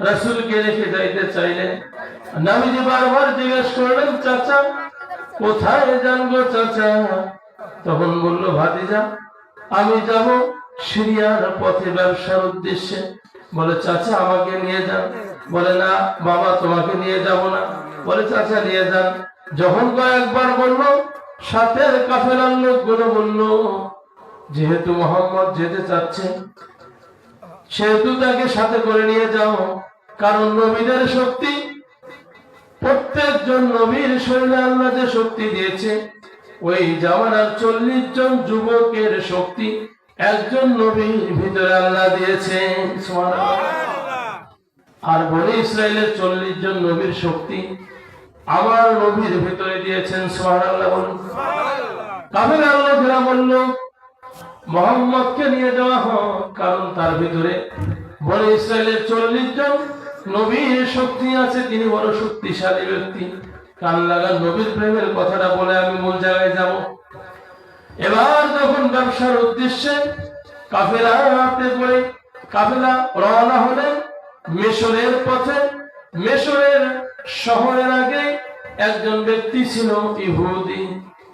রাসূলকে রেখে যাইতে চাইলেন। নবীজি বারবার জিজ্ঞেস করলেন, চাচা কোথায় যান গো চাচা? তখন বলল, ভাতিজা আমি যাব সিরিয়ার পথে ব্যবসার উদ্দেশ্যে। বলে, চাচা আমাকে নিয়ে যান। বলে, না বাবা তোমাকে নিয়ে যাব না। বলে, চাচা নিয়ে যান। যখন কয়েকবার বলল, সাথের কাফেলার লোকগুলো বলল, যেহেতু মুহাম্মদ যেতে চাচ্ছে সেহেতু তাকে সাথে করে নিয়ে যাও। কারণ নবীদের শক্তি, প্রত্যেকজন নবীর শরীরে আল্লাহ যে শক্তি দিয়েছে, ওই জামানার 40 জন যুবকের শক্তি একজন নবীর ভিতরে আল্লাহ দিয়েছে। সুবহানাল্লাহ। আর বনি ইসরাইলের 40 জন নবীর শক্তি আমার নবীর ভিতরে দিয়েছেন। সুবহানাল্লাহ বলুন। কাফেলার লোকেরা বলল, মুহাম্মদকে নিয়ে যাওয়া হোক, কারণ তার ভিতরে বনি ইসরাইলের 40 জন নবীর শক্তি আছে, তিনি বড় শক্তিশালী ব্যক্তি। কান লাগা নবীর প্রেমের কথাটা বলে আমি মূল জায়গায় যাব। এবার যখন ব্যবসার উদ্দেশ্যে কাফেলাতে করে কাফেলা রওনা হলেন মিশরের পথে। মিশরের শহরের আগে একজন ব্যক্তি ছিল ইহুদি।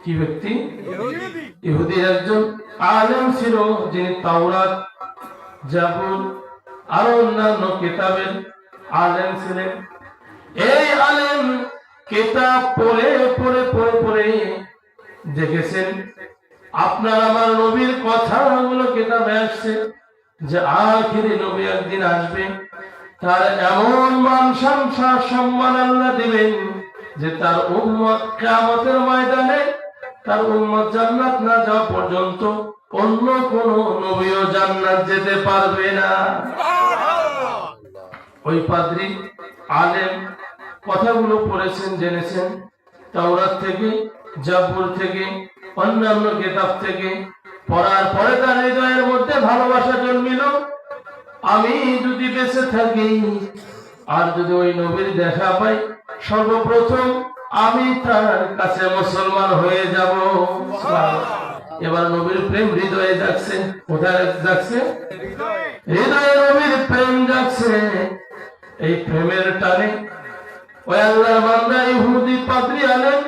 কি ব্যক্তি? ইহুদি একজন আলেম ছিল, যিনি তাওরাত, জাবুর আর অন্যান্য কিতাবের আলেম ছিলেন। এই আলেম কিতাব পড়ে পড়ে পড়ে পড়ে দেখেছেন আপনার আমার নবীর কথাগুলো কিতাবে আসছে যে আখিরি নবী একদিন আসবে, তার এমন মান সম্মান আল্লাহ দিবেন যে তার উম্মত কিয়ামতের ময়দানে তার উম্মত জান্নাত না যাওয়া পর্যন্ত অন্য কোন নবীও জান্নাত যেতে পারবে না। ওই পাদ্রী আলেম কথাগুলো পড়েছেন, জেনেছেন তাওরাত থেকে, জাবুর থেকে, অন্যান্য কিতাব থেকে। পড়ার পরে তার হৃদয়ের মধ্যে ভালোবাসা জন্মিল, আমি যদি বেঁচে থাকি আর যদি ওই নবীর দেখা পাই, সর্বপ্রথম আমি তার কাছে মুসলমান হয়ে যাব। এবার নবীর প্রেম হৃদয়ে যাচ্ছে। কোথায় যাচ্ছে? হৃদয়ে নবীর প্রেম যাচ্ছে। এই প্রেমের টানে ওই আল্লাহর বান্দা ইহুদি পাদ্রী আলেম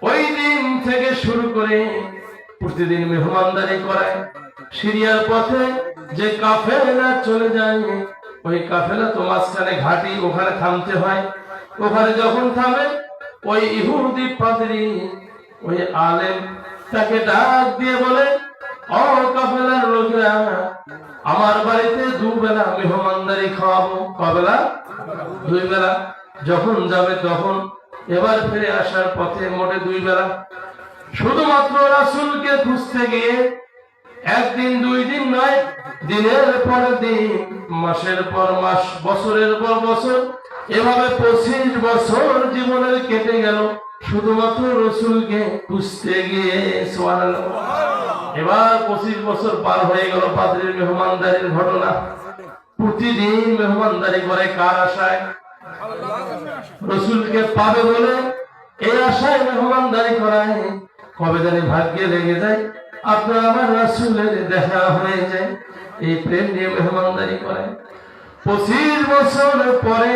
ওই দিন থেকে শুরু করে প্রতিদিন মেহমানদারি করায়। সিরিয়ার পথে যে কাফেলা চলে যায়, ওই কাফেলা তো মাঝখানে ঘাটি, ওখানে থামতে হয়। ওখানে যখন থামে, ওই ইহুদি পাদ্রী ওই আলেম তাকে ডাক দিয়ে বলে, ও কাফেলার লোকেরা, আমার বাড়িতে দুবেলা মেহমানদারি খাওয়াবো। কবেলা? 2 বেলা। যখন যাবে তখন, এবার ফিরে আসার পথে মোটে 2 বেলা। শুধুমাত্র রাসূলকে খুঁজতে গিয়ে একদিন 2 দিন নয়, দিনের পর দিন, মাসের পর মাস, বছরের পর বছর, এভাবে 25 বছর জীবনের কেটে গেল শুধুমাত্র রাসূলকে খুঁজতে গিয়ে। সুবহানাল্লাহ। এবার 25 বছর পার হয়ে গেল পাদ্রীর মেহমানদারির ঘটনা। প্রতিদিন মেহমানদারি করে কার আশায়? রাসূলকে পাবে বলে এই আশায় মেহমানদারি করায়। কবে জানি ভাগ্যে লেগে যায় আপনার আমার রাসূলের দেখা হয়ে যায়, এই প্রেম নিয়ে মেহমানদারি করে। 25 বছর পরে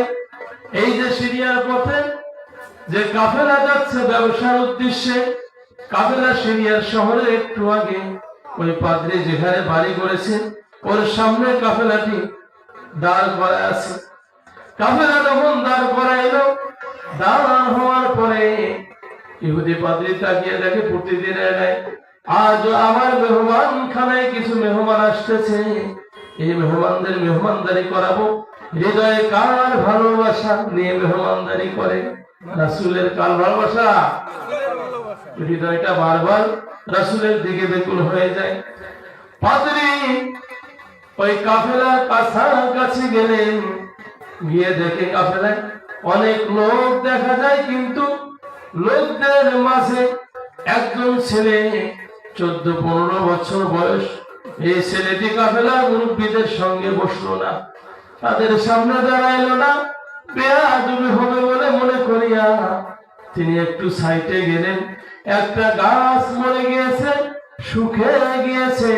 এই যে সিরিয়ার পথে যে কাফেলা যাচ্ছে ব্যবসার উদ্দেশ্যে, কাফেলা সিরিয়ার শহরে একটু আগে ওই পাদ্রী যেখানে বাড়ি করেছে ওর সামনে কাফেলাটি দাঁড় করা আছে। কাফেলা যখন দাঁড় করাইলো, দাঁড় হওয়ার পরে ইহুদি পাদ্রী তাকিয়ে দেখে প্রতিদিনের ন্যায় আজ আমার মেহমান খানায় কিছু মেহমান আসতেছে, এই মেহমানদের মেহমানদারি করাবো। হৃদয়ে কার ভালোবাসা নিয়ে মেহমানদারি করে? রাসূলের। কার ভালোবাসা? হৃদয়টা বারবার রাসূলের দিকে বেকুল হয়ে যায়। পাদ্রী ওই কাফেলার কাছাকাছি গেলেন, গিয়ে দেখে কাফেলায় অনেক লোক দেখা যায়, কিন্তু লোকদের মাঝে একজন ছেলে 14-15 বছর বয়স। এই ছেলেটি কাফেলার মুরব্বীদের সঙ্গে বসলো না, তাদের সামনে দাঁড়াইলো না। বেয়াদবি হবে বলে মনে করিয়া তিনি একটু সাইডে গেলেন। একটা গাছ মরে গিয়েছে, শুকিয়ে গিয়েছে,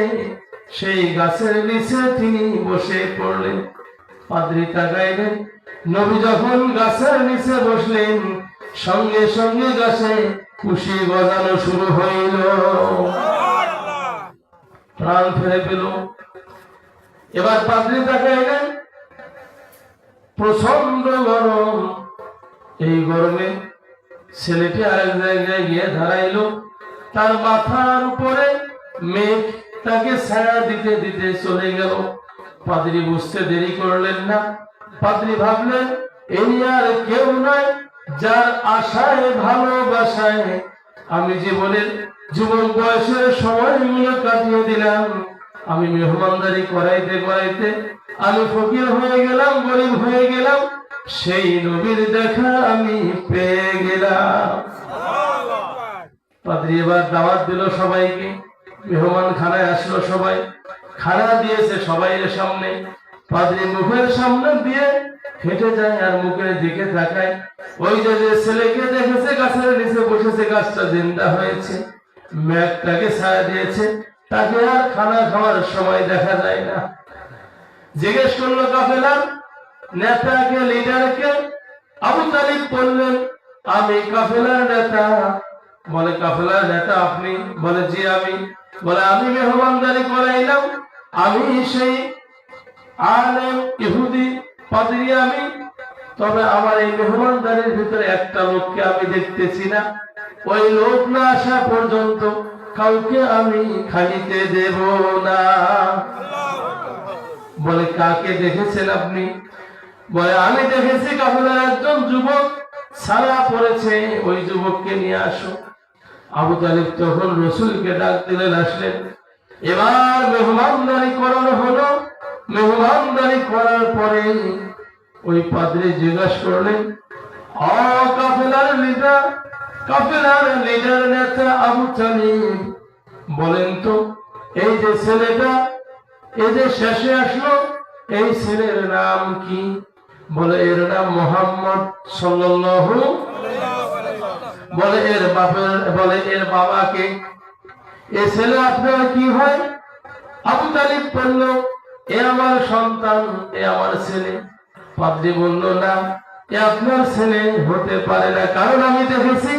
সেই গাছের নিচে তিনি বসে পড়লেন। পাদ্রী তাকাইলেন, নবী যখন গাছের নিচে বসলেন সঙ্গে সঙ্গে গাছে খুশি বাজানো শুরু হইল, প্রাণ ফিরে পেল। এবার পাদ্রী তাকাইলেন, প্রচন্ড গরম। এই গরমে ছেলেটি আরেক জায়গায় গিয়ে দাঁড়াইলো, তার মাথার উপরে মেঘ তাকে ছায়া দিতে দিতে চলে গেল। পাদ্রী বুঝতে দেরি করলেন না। পাদ্রী ভাবলেন, এই আর কেউ নয় যার আশায় ভালোবাসায় আমি জীবনের যুবক বয়সের সময়গুলো কাটিয়ে দিলাম। আমি মেহমানদারি করাইতে করাইতে আমি ফকির হয়ে গেলাম, গরিব হয়ে গেলাম, সেই নবীর দেখা আমি পেয়ে গেলাম। পাদ্রী এবার দাওয়াত দিল সবাইকে, মেহমান খানায় আসলো, সবাই খানা দিয়েছে সবাইয়ের সামনে। পাদ্রী মুখের সামনে দিয়ে হেঁটে যায় আর মুখের দিকে তাকায়। ওই যে ছেলেকে দেখেছে গাছের নিচে বসেছে, গাছটা জিন্দা হয়েছে, মেঘটাকে ছায়া দিয়েছে, তাকে আর খানা খাওয়ার সময় দেখা যায় না। জিজ্ঞেস করলো কাফেলার নেতাকে, লিডারকে। আবু তালিব বললেন, আমি কাফেলার নেতা। বলে, কাফেলার নেতা আপনি? বলে, জি আমি। বলে, আমি মেহমানদারি করাইলাম, আমি সেই আলেম ইহুদি পাদ্রী আমি। তবে আমার এই মেহমানদারির ভিতরে একটা লোককে আমি দেখতেছি না, ওই লোক না আসা পর্যন্ত কাউকে আমি খাইতে দেব না। বলে, কাকে দেখেছেন আপনি? বলে, আমি দেখেছি কাফেলার একজন যুবক ছাড়া পড়েছে, ওই যুবককে নিয়ে আসো। আবু তালিব তখন রসুলকে ডাক দিলেন, আসলেন। এবার মেহমানদারি করানো হলো। মেহমানদারি করার পরে ওই পাদ্রী জিজ্ঞাসা করলেন, কাফেলার লিডার, কাফেলার লিডার নেতা আবু তালিব, বলেন তো এই যে ছেলেটা এই যে শেষে আসলো, এই ছেলের নাম কি? বলে, এর নাম মুহাম্মদ সাল্লাল্লাহু। বলে, এর বাপের, বলে এর বাবাকে? এ ছেলে আপনার কি হয়? আবু তালিব বলল, এ আমার সন্তান, এ আমার ছেলে। পাদ্রী বলল, না, এ আপনার ছেলে হতে পারে না, কারণ আমি দেখেছি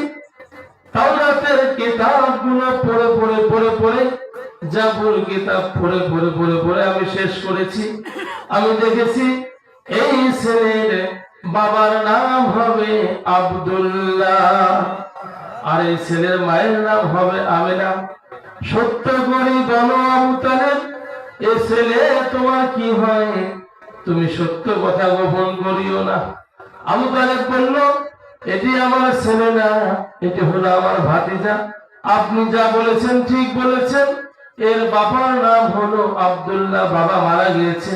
তাওরাতের কিতাবগুলো পড়ে পড়ে পড়ে পড়ে, জাবুর কিতাব পড়ে পড়ে পড়ে পড়ে আমি শেষ করেছি। আমি দেখেছি এই ছেলের বাবার নাম হবে আব্দুল্লাহ, আর এই ছেলের মায়ের নাম হবে আমেনা। সত্য করে বলো আবু তালেব, এ ছেলে তোমার কি হয়? তুমি সত্য কথা গোপন করিও না। আবু তালেব বলল, এটি আমার ছেলে না, এটি হলো আমার ভাতিজা। আপনি যা বলেছেন ঠিক বলেছেন। এর বাবার নাম হলো আব্দুল্লাহ, বাবা মারা গিয়েছে।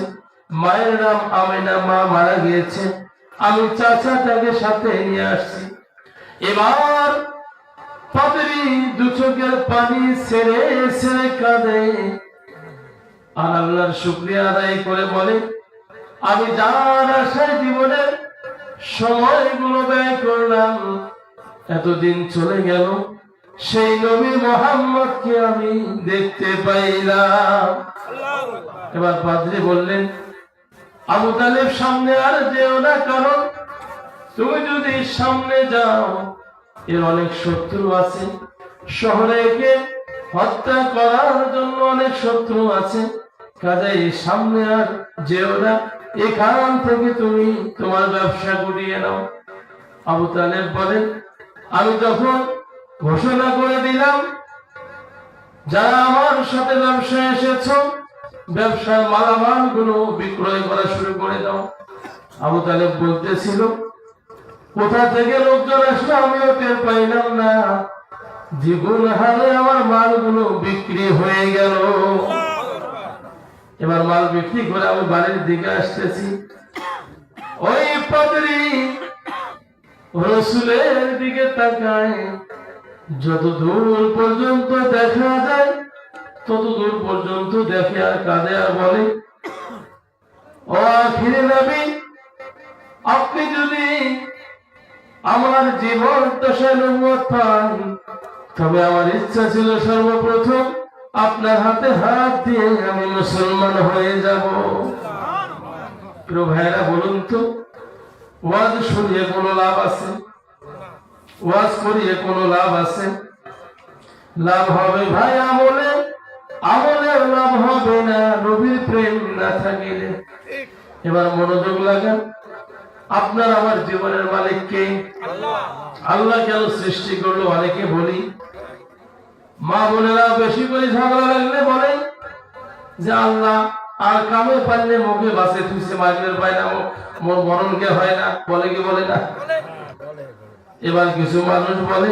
মায়ের নাম আমেনা, মা মারা গিয়েছে। আমি চাচাটাকে সাথে নিয়ে আসছি। এবার পাদ্রী দু চোখের পানি ছেড়ে ছেড়ে কাঁদে আর আল্লাহর শুকরিয়া আদায় করে বলে, আমি যার আশায় জীবনের সময়গুলো ব্যয় করলাম, এতদিন চলে গেল, সেই নবী মুহাম্মদকে আমি দেখতে পাইলাম। এবার পাদ্রী বললেন, আবু তালেব সামনে আর যেও না, কারণ তুমি যদি সামনে যাও এর অনেক শত্রু আছে, শহরে একে হত্যা করার জন্য অনেক শত্রু আছে, কাজেই সামনে আর যেও না, এখান থেকে তুমি তোমার ব্যবসা গুটিয়ে নাও। আবু তালেব বলেন, আমি যখন ঘোষণা করে দিলাম যারা আমার সাথে ব্যবসায় এসেছ, ব্যবসার মালামাল গুলো বিক্রয় করা শুরু করে দাও। আবু তালেব বলতেছিল, কোথা থেকে লোকজন আসলো আমিও টের পাইলাম না, দ্বিগুণ হারে আমার মালগুলো বিক্রি হয়ে গেল। এবার মাল বিক্রি করে আমি বাড়ির দিকে আসতেছি। ওই পাদ্রী রসুলের দিকে তাকায়, যত দূর পর্যন্ত দেখা যায় তত দূর পর্যন্ত দেখে আর কাঁদে আর বলে, ও আখিরে নবী, আপনি যদি আমার জীবন দশায় নবুয়ত পান, তবে আমার ইচ্ছা ছিল সর্বপ্রথম আপনার হাতে হাত দিয়ে আমি মুসলমান হয়ে যাব। প্রিয় ভাইরা বলুন তো, ওয়াজ শুনিয়ে কোনো লাভ আছে? ওয়াজ করিয়ে কোনো লাভ আছে? লাভ হবে ভাই আমলে, আমলের লাভ হবে না নবীর প্রেম না থাকিলে। এবার মনোযোগ লাগান। আপনার আমার জীবনের মালিক কে? আল্লাহ কেন সৃষ্টি করলো? অনেকে বলি, মা বোনেরা বেশি করে ঝগড়া লাগলে বলে যে আল্লাহ আর কামে পারলে মুখে বাসে তুইছে, মাগলের পায় না, মোর মরণকে হয় না, বলে কি বলে না? এবার কিছু মানুষ বলে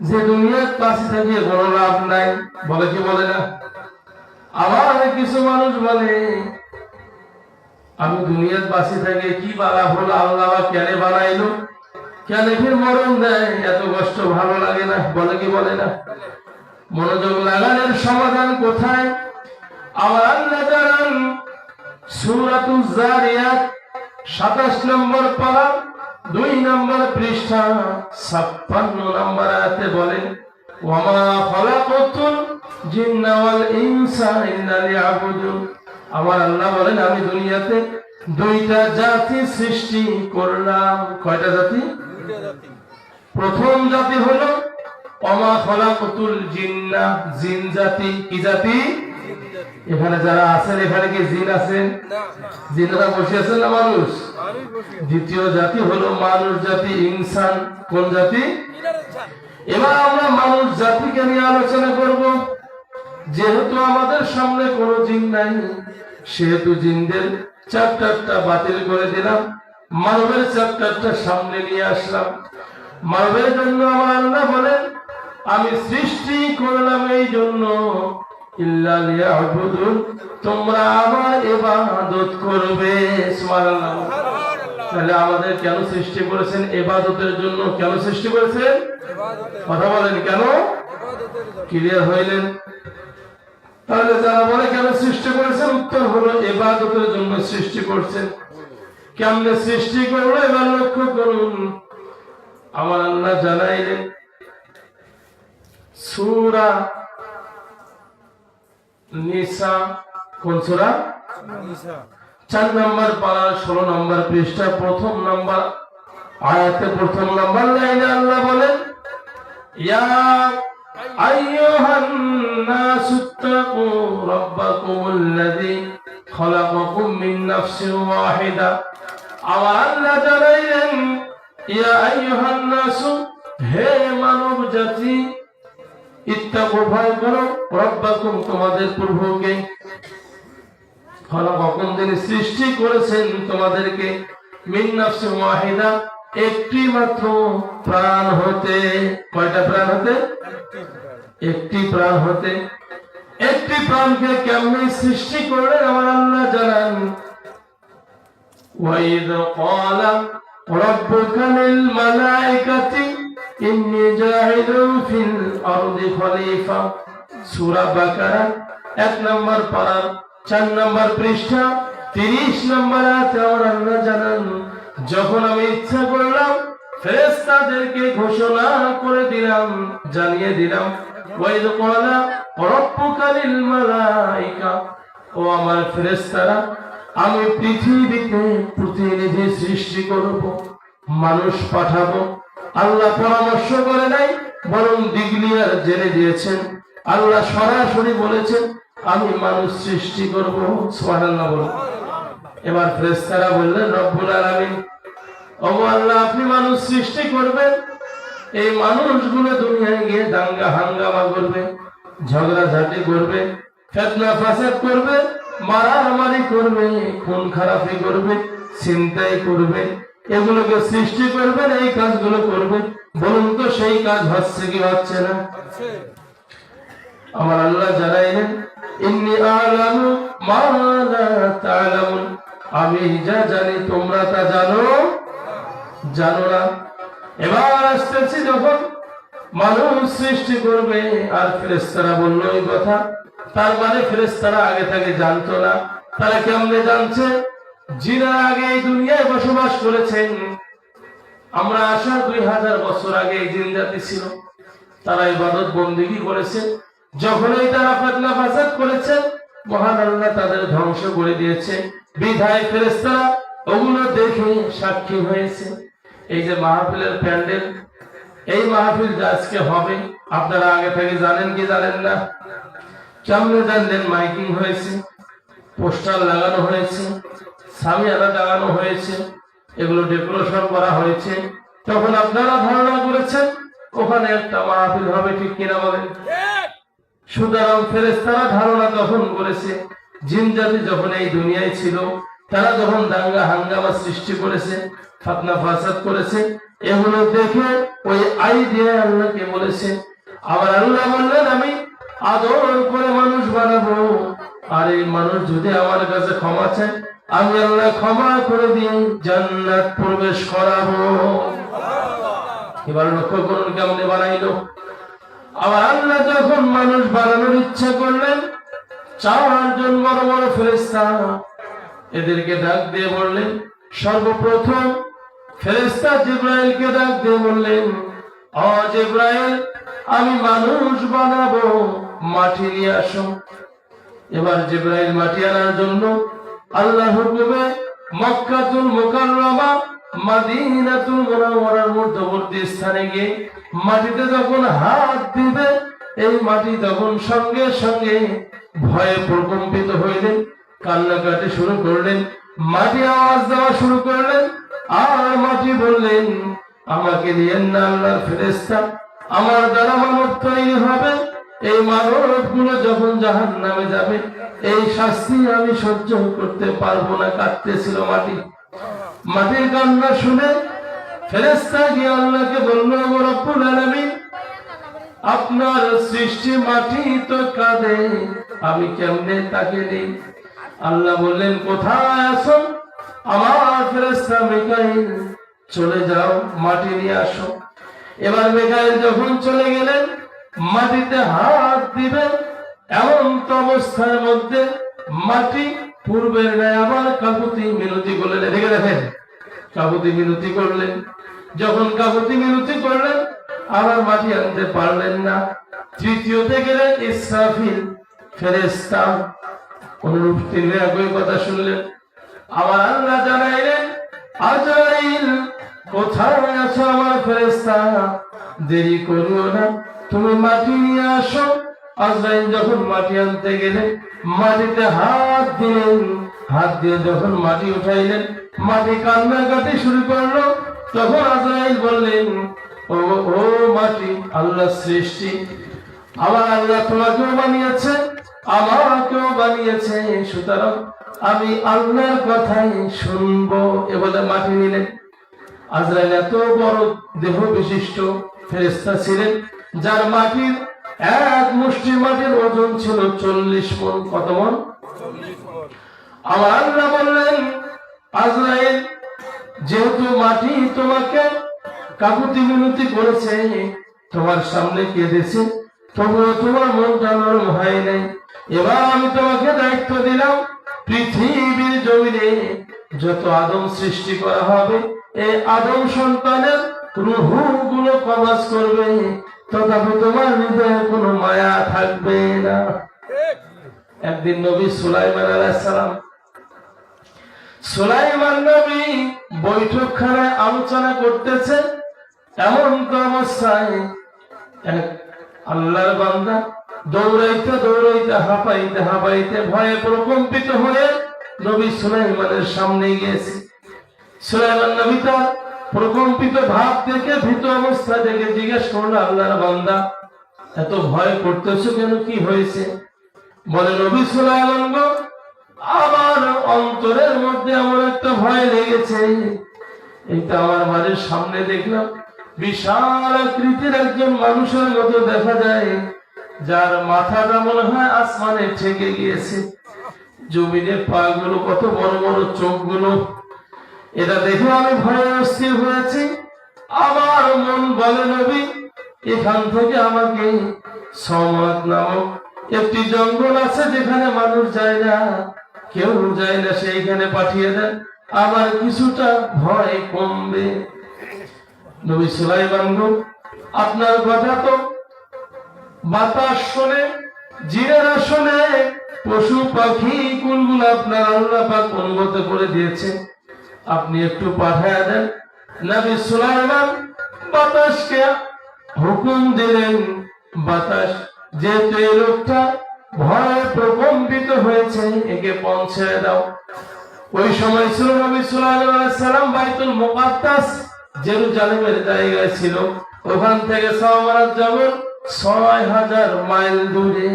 যে দুনিয়ার পাশে থেকে কোনো লাভ নাই, বলে কি বলে না? আবার কিছু মানুষ বলে আমি দুনিয়ার পাশে থেকে কি বালা হলো, আল্লাহ কেন বানাইলো, কেন ফির মরণ দেয়, এত কষ্ট ভালো লাগে না, বলে কি বলে না? মনোযোগ লাগানোর সমাধান কোথায়? আমার আল্লাহ জানান সূরাতুজ জারিয়াত 27 নম্বর পারা 2 নম্বর পৃষ্ঠা 56 নম্বর আয়াতে বলেন, ওয়ামা খালাকাতুল জিন্না ওয়াল ইনসা ইল্লা লিয়াবুদুন। আমার আল্লাহ বলেন আমি দুনিয়াতে দুইটা জাতি সৃষ্টি করলাম। কয়টা জাতি? প্রথম জাতি হলো ওয়ামা খালাকাতুল জিন্না, জিন জাতি। কি জাতি? এখানে যারা আছেন, এখানে কি জিন আছেন? জিনরা বসে আছেন না মানুষ? দ্বিতীয় জাতি হলো মানুষ জাতি, ইনসান। কোন জাতি? এবার আমরা মানুষ জাতিকে নিয়ে আলোচনা করব। যেহেতু আমাদের সামনে কোনো জিন নাই, সেহেতু জিনদের চ্যাপ্টারটা বাতিল করে দিলাম, মানবের চ্যাপ্টারটা সামনে নিয়ে আসলাম। মানবের জন্য আমার আল্লাহ বলেন আমি সৃষ্টি করলাম এই জন্য ইল্লা লিয়াবুদুন, তোমরা আমার ইবাদত করবে। সুবহানাল্লাহ। তাহলে আমাদের কেন সৃষ্টি করেছেন? ইবাদতের জন্য। কেন সৃষ্টি করেছেন? কথা বলেন, কেন? ক্লিয়ার হইলেন? তাহলে যারা বলে কেন সৃষ্টি করেছেন, উত্তর হলো ইবাদতের জন্য সৃষ্টি করছেন। কেমনে সৃষ্টি করলো এবার লক্ষ্য করুন। আমার আল্লাহ জানাইলেন সূরা নিসা। কোন সূরা? নিসা 4 নম্বর পারা 16 নম্বর পৃষ্ঠা প্রথম নম্বর আয়াতে প্রথম নম্বর লাইনে আল্লাহ বলেন, ইয়া আইয়ুহান নাসুত্তাকু রাব্বাকুমুল্লাযী খালাকাকুম মিন নাফসিন ওয়াহিদা। আমার আল্লাহ জানাইলেন ইয়া আইয়ুহান নাসু, হে মানব জাতি, ইত্তাকু, ভয় করো, রাব্বাকুম, তোমাদের প্রভুকে, খালাকাকুম, যিনি সৃষ্টি করেছেন তোমাদেরকে, মিন নাফসিন ওয়াহিদা, একটি মাত্র প্রাণ হতে। কয়টা প্রাণ হতে? একটি প্রাণ হতে। একটি প্রাণকে কেমনে সৃষ্টি করলেন আমার আল্লাহ জানান। ওয়াইদ ক্বালা রাব্বুকা লিল মালাইকাতি ইন্নী জাইলুন ফিল আরদি খলিফা। সূরা বাকারা 1 নম্বর পারা 4 নম্বর পৃষ্ঠা 30 নম্বর আয়াতে আমার আল্লাহ জানান, যখন আমি ইচ্ছা করলাম ফেরেশতাদেরকে ঘোষণা করে দিলাম, জানিয়ে দিলাম, ওয়াইদ ক্বালা রাব্বুকা লিল মালাইকা, ও আমার ফেরেশতারা, আমি পৃথিবীতে প্রতিনিধি সৃষ্টি করব, মানুষ পাঠাবো। আল্লাহ পরামর্শ করে নাই, বরং দিগলিয়ার জেনে দিয়েছেন। আল্লাহ সরাসরি বলেছেন আমি মানুষ সৃষ্টি করব। সুবহানাল্লাহ বলুন। এবার ফেরেশতারা বললেন, রব্বুল আলামিন, ওগো আল্লাহ, আপনি মানুষ সৃষ্টি করবেন, এই মানুষগুলো দুনিয়ায় গিয়ে দাঙ্গা হাঙ্গামা করবে, ঝগড়াঝাটি করবে, ফিতনা ফাসাদ করবে, মারামারি করবে, খুন খারাপি করবে, ছিনতাই করবে, এগুলোকে সৃষ্টি করবেন, এই কাজগুলো করবে। বলুন তো সেই কাজ হচ্ছে কি হচ্ছে না? আমার আল্লাহ জানাইলেন, ইন্নী আ'লামু মা লা তা'লামুন, আমি যা জানি তোমরা তা জানো না। এবার আসতেছি, যখন মানুষ সৃষ্টি করবে আর ফেরেশতারা বললো এই কথা, তার মানে ফেরেশতারা আগে থেকে জানতো না। তারা কেমনে জানছে? জিনারা আগে এই দুনিয়ায় বসবাস করেছেন। আমরা আসার 2000 বছর আগে এই জিন জাতি ছিল, তারা ইবাদত বন্দেগী করেছে। যখনই তারা ফিতনা ফাসাদ করেছে, মহান আল্লাহ তাদের ধ্বংস করে দিয়েছে। বিধায় ফেরেশতারা ওগুলো দেখে সাক্ষী হয়েছে। এই যে মাহফিলের প্যান্ডেল, এই মাহফিল আজকে হবে, আপনারা আগে থেকে জানেন কি জানেন না? কেমনে জানলেন? মাইকিং হয়েছে, পোস্টার লাগানো হয়েছে, সামিয়ানা লাগানো হয়েছে, এগুলো ডেকোরেশন করা হয়েছে। তখন আপনারা ধারণা করেছেন ওখানে একটা মাহফিল হবে, ঠিক কিনা বলেন? সুতরাং ফেরেশতারা ধারণা তখন করেছে, জিন জাতি যখন এই দুনিয়ায় ছিল, তারা যখন দাঙ্গা হাঙ্গামা সৃষ্টি করেছে, ফাতনা ফাসাদ করেছে, এগুলো দেখে ওই আইডিয়া আল্লাহকে বলেছে। আবার আল্লাহ বললেন আমি আদর করে মানুষ বানাবো, আর এই মানুষ যদি আমার কাছে ক্ষমা চায়, আমি আল্লাহ ক্ষমা করে দিয়ে জান্নাত প্রবেশ করাবো। এবার লক্ষ্য করুন কেমনে বানাইলো। আবার আল্লাহ যখন মানুষ বানানোর ইচ্ছা করলেন, 4 জন বড় বড় ফেরেশতা এদেরকে ডাক দিয়ে বললেন, সর্বপ্রথম ফেরেশতা জিবরাইলকে ডাক দিয়ে বললেন, ও জিবরাইল, আমি মানুষ বানাবো, মাটি নিয়ে আসো। এবার জিবরাইল মাটি আনার জন্য আল্লাহর হুকুমে মক্কাতুল মুকাররমা মদিনাতুল মুনাওয়ারার মধ্যবর্তী স্থানে গিয়ে মাটিতে যখন হাত দিবে, এই মাটি তখন সঙ্গে সঙ্গে ভয়ে প্রকম্পিত হইলেন, কান্নাকাটি শুরু করলেন, মাটি আওয়াজ দেওয়া শুরু করলেন। আর মাটি বললেন, আমাকে নিয়েন না আল্লাহর ফেরেশতা, আমার দ্বারা মানব তৈরি হবে, এই মানবগুলো যখন জাহান্নামে যাবে, এই শাস্তি আমি সহ্য করতে পারবো না। কাঁদতেছিল মাটি। মাটির কান্না শুনে ফেরেশতা গিয়ে আল্লাহকে বলল, রব্বুল আলামিন, আপনার সৃষ্টি মাটি তো কাঁদে, আমি কেমনে তাকে নেই? আল্লাহ বললেন, কোথায় আছো? আমার ফেরেশতা মিকাইল, চলে যাও, মাটি নিয়ে আসো। এবার মিকাইল যখন চলে গেলেন, মাটিতে হাত দিবেন, এমন তো অবস্থার মধ্যে মাটি পূর্বের ন্যায় আবার কাকুতি মিনতি করলেন। এদিকে দেখেন, কাকুতি মিনতি করলেন। যখন কাকুতি মিনতি করলেন, আবার মাটি আনতে পারলেন না। তৃতীয়তে গেলেন ইসরাফিল ফেরেশতা, অনুরূপ তিনি একই কথা শুনলেন। আবার আল্লাহ জানাইলেন, আজরাইল, কোথায় আছো আমার ফেরেশতা? দেরি করিও না, তুমি মাটি নিয়ে আসো। আজরাইল যখন মাটি আনতে গেলেন, মাটিতে হাত দিলেন, হাত দিয়ে যখন মাটি উঠাইলেন, মাটি কান্নাকাটি শুরু করলো। তখন আজরাইল বললেন, ও মাটি আল্লাহ সৃষ্টি, আমার আল্লাহ তোমাকেও বানিয়েছে, আমাকেও বানিয়েছে, সুতরাং আমি আল্লাহর কথাই শুনবো। এ বলে মাটি নিলেন। আজরাইল এত বড় দেহ বিশিষ্ট ফেরেশতা ছিলেন, যার মাটির এক মুষ্টি মাটির ওজন ছিল 40 মণ। কত মণ? আমার আল্লাহ বললেন, আজরাইল, যেহেতু মাটি তোমাকে কাকুতি মিনতি করেছে, তোমার সামনে কেঁদেছে, তবুও তোমার মনটা নরম হয় নাই। এবার আমি তোমাকে দায়িত্ব দিলাম, পৃথিবীর জমিনে যত আদম সৃষ্টি করা হবে, এই আদম সন্তানের রূহগুলো কবজ করবে, তথাপি তোমার হৃদয়ে কোনো মায়া থাকবে না। একদিন নবী সুলাইমান আলাইহিস সালাম, সুলাইমান নবী বৈঠকখানায় আলোচনা করতেছে। এমন তো অবস্থায় এক আল্লাহর বান্দা দৌড়াইতে দৌড়াইতে হাঁপাইতে হাঁপাইতে ভয়ে প্রকম্পিত হয়ে নবী সুলাইমানের সামনে গিয়েছে। সুলাইমান নবী তার প্রকম্পিত ভাব দেখে, ভীত অবস্থা দেখে জিজ্ঞেস করলো, আল্লাহর বান্দা, এত ভয় করতেছো কেন? কি হয়েছে? বলে, নবী সুলাইমান গো, আমার অন্তরের মধ্যে এমন একটা ভয় লেগেছে। এইটা আমার বাড়ির সামনে দেখলাম, বিশাল আকৃতির একজন মানুষের মতো দেখা যায়, যার মাথাটা মনে হয় আসমানে ঠেকে গিয়েছে, জমিনে পা গুলো কত বড় বড়, চোখগুলো। এটা দেখে আমি ভয়ে অস্থির হয়েছি। আমার মন বলে, নবী, এখান থেকে আমাকে সমাদ নামক একটি জঙ্গল আছে, যেখানে মানুষ যায় না, কেউ যায় না, সেইখানে পাঠিয়ে দেন, আমার কিছুটা ভয় কমবে। নবী সুলাইমান গো, আপনার কথা তো বাতাস শোনে, জিনেরা শোনে, পশু পাখি কোনগুলো আপনার আল্লাহ পাক অনুগত করে দিয়েছে আপনি একটু পাঠায় দেন। নবী সুলাইমান বাতাসকে হুকুম দিলেন, বাতাস যেহেতু এই লোকটা ভয়ে প্রকম্পিত হয়েছে একে পৌঁছায় দাও। ওই সময় ছিল নবী সুলাইমান আলাইহিস সালাম বাইতুল মুকাদ্দাস জেরুজালেমের জায়গায় ছিল, ওখান থেকে সাওয়ারাত জবর ৬০০০ মাইল দূরে।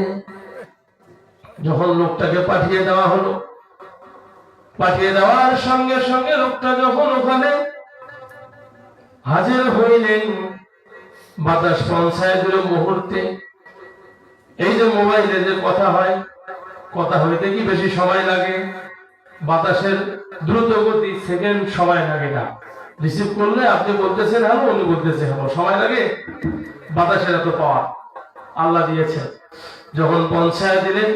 যখন লোকটাকে পাঠিয়ে দেওয়া হলো, পাঠিয়ে দেওয়ার সঙ্গে সঙ্গে লোকটা যখন ওখানে হাজির হইলেন, বাতাস পৌঁছায় দিল মুহূর্তে। এই যে মোবাইলে যে কথা হয়, কথা হইতে কি বেশি সময় লাগে? বাতাসের দ্রুত গতি, সেকেন্ড সময় লাগে না। রিসিভ করলে আপনি বলতেছেন হ্যালো, উনি বলতেছে হ্যালো, সময় লাগে? বাতাসের এত পাওয়ার আল্লাহ দিয়েছে। যখন পৌঁছায় দিলেন,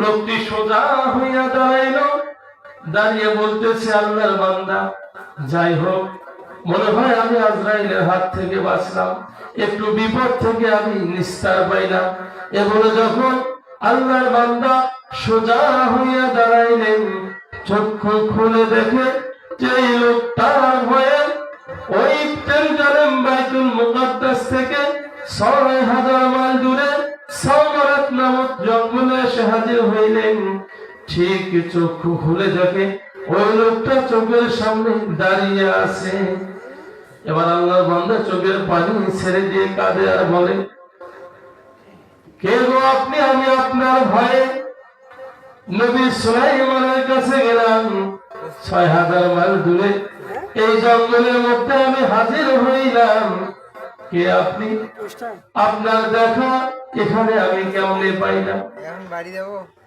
লোকটি সোজা হইয়া দাঁড়াইল, দাঁড়িয়ে বলতেছে আল্লাহর বান্দা, যাই হোক মনে হয় আমি আজরাইলের হাত থেকে বাঁচলাম, একটু বিপদ থেকে আমি নিস্তার পাইলাম। এ বলে যখন আল্লাহর বান্দা সোজা হইয়া দাঁড়াইলেন, চক্ষু খুলে দেখে যে এই লোকটার হয়ে ওই জেরুজালেম বাইতুল মুকাদ্দাস থেকে ৬০০০ মাইল দূরে সাওয়ারাত নামক জঙ্গলে এসে হাজির হইলেন। ঠিক চক্ষু খুলে দেখে ওই লোকটা চোখের সামনে দাঁড়িয়ে আছে। এবার আল্লাহর বান্দা চোখের পানি ছেড়ে দিয়ে কাঁদে আর বলে, কে গো আপনি? আমি আপনার ভয়ে নবী সুলাইমানের কাছে গেলাম, ৬০০০ মাইল দূরে এই জঙ্গলের মধ্যে আমি হাজির হইলাম। কে আপনি? আপনার দেখা এখানে আমি কেমনে পাইলাম?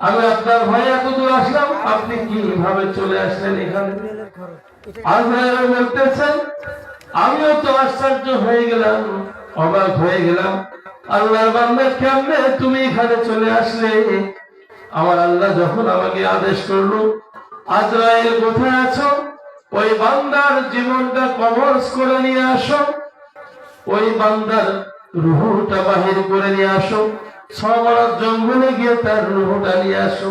আমি আপনার ভয়ে এত দূর আসলাম, আপনি কিভাবে চলে আসলেন এখানে? আজরাইল বলতেছেন, আমিও তো আশ্চর্য হয়ে গেলাম, অবাক হয়ে গেলাম, আল্লাহর বান্দা কেমনে তুমি এখানে চলে আসলে? আমার আল্লাহ যখন আমাকে আদেশ করলো, আজরাইল কোথায় আছো? ওই বান্দার জীবনটা কবজ করে নিয়ে আসো, ওই বান্দার রূহটা বাহির করে নিয়ে আসো, সাওয়ারাত জঙ্গলে গিয়ে তার রূহটা নিয়ে আসো।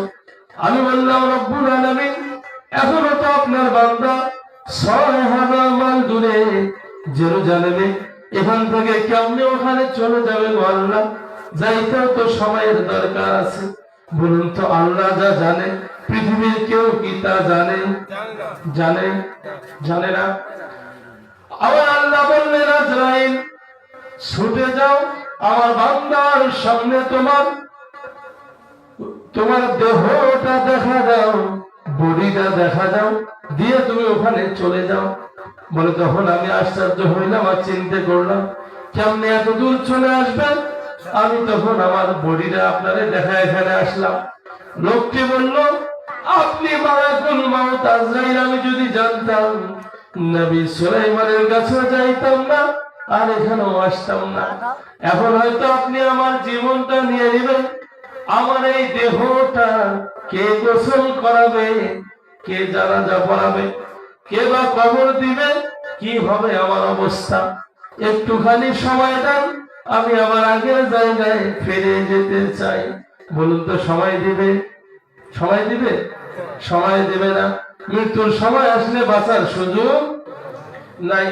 আমি বললাম, রব্বুল আলামিন, এখনো তো আপনার বান্দা ৬০০০ মাইল দূরে জেরুজালেমে, এখান থেকে কেমনে ওখানে চলে যাবে গো আল্লাহ? যাইতেও তো সময়ের দরকার আছে। বলুন তো, আল্লাহ যা জানে পৃথিবীর কেউ কি তা জানে? জানে? জানে না। আবার আল্লাহ বললেন, আজরাইল ছুটে যাও, আমার বান্দার সামনে তোমার দেহটা দেখা দাও, বডিটা দেখা দাও, দিয়ে তুমি ওখানে চলে যাও। বলে তখন আমি আশ্চর্য হইলাম আর চিন্তা করলাম, কেমনে এত দূর চলে আসবেন? আমি তখন আমার বডিটা আপনারে দেখা এখানে আসলাম। লোকটি বলল, আপনি মালাকুল মাউত আজরাইল, আমি যদি জানতাম নবী সুলাইমানের কাছে যাইতাম না আর এখানেও আসতাম না। এখন হয়তো আপনি আমার জীবনটা নিয়ে নেবেন, আমার এই দেহটা কে গোসল করাবে, কে জানাজা পড়াবে, কে বা কবর দিবে, কি হবে আমার অবস্থা? একটুখানি সময় দেন, আমি আবার আগের জায়গায় ফিরে যেতে চাই। বলুন তো, সময় দিবে? সময় দিবে? সময় দিবে না। মৃত্যুর সময় আসলে বাঁচার সুযোগ নাই।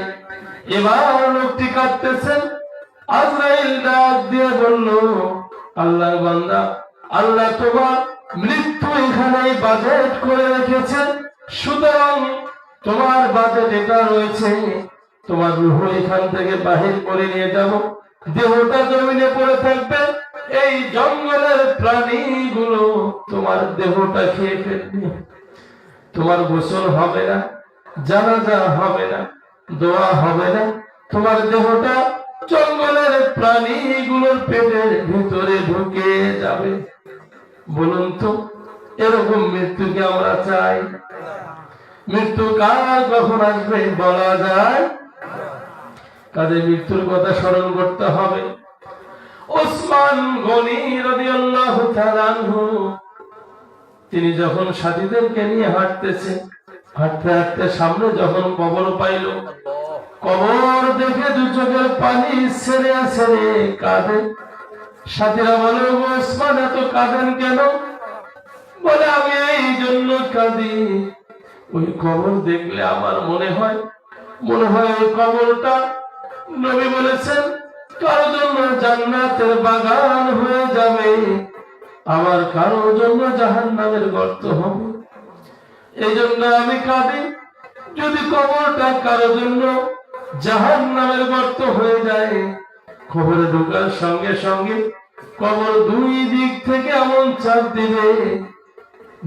এবার লোকটি কাঁদতেছেন। আজরাইল ডাক দিয়ে বলল, আল্লাহর বান্দা, আল্লাহ তোমার মৃত্যু এখানেই বাজেট করে রেখেছেন, সুতরাং তোমার বাজেট এটা রয়েছে, তোমার রূহ এখান থেকে বাহির করে নিয়ে যাব, দেহটা জমিনে পড়ে থাকবে, এই জঙ্গলের প্রাণীগুলো তোমার দেহটা খেয়ে ফেলবে, তোমার গোসল হবে না, জানাজা হবে না, দোয়া হবে না, তোমার দেহটা জঙ্গলের প্রাণীগুলোর পেটের ভিতরে ঢুকে যাবে। বলুন তো, এরকম মৃত্যুকে আমরা চাই? মৃত্যু কার কখন আসবে বলা যায়? কাজে মৃত্যুর কথা স্মরণ করতে হবে। ওসমান গনি রাদিয়াল্লাহু তাআলা আনহু, তিনি যখন সাথীদেরকে নিয়ে হাঁটতেছে, হাঁটতে হাঁটতে সামনে যখন কবর পাইল, কবর দেখে দু চোখের পানি ছেড়ে ছেড়ে কাঁদে। সাথীরা বলে, ওসমান এত কাঁদেন কেন? বলে আমি এই জন্য কাঁদি, ওই কবর দেখলে আমার মনে হয় ওই কবরটা নবী বলেছেন কারোর জন্য জান্নাতের বাগান হয়ে যাবে, আবার কারোর জন্য জাহান্নামের গর্ত হবে। এই জন্য আমি কাঁদি, যদি কবরটা কারোর জন্য জাহান্নামের গর্ত হয়ে যায়, কবরে ঢোকার সঙ্গে সঙ্গে কবর দুই দিক থেকে এমন চাপ দিবে,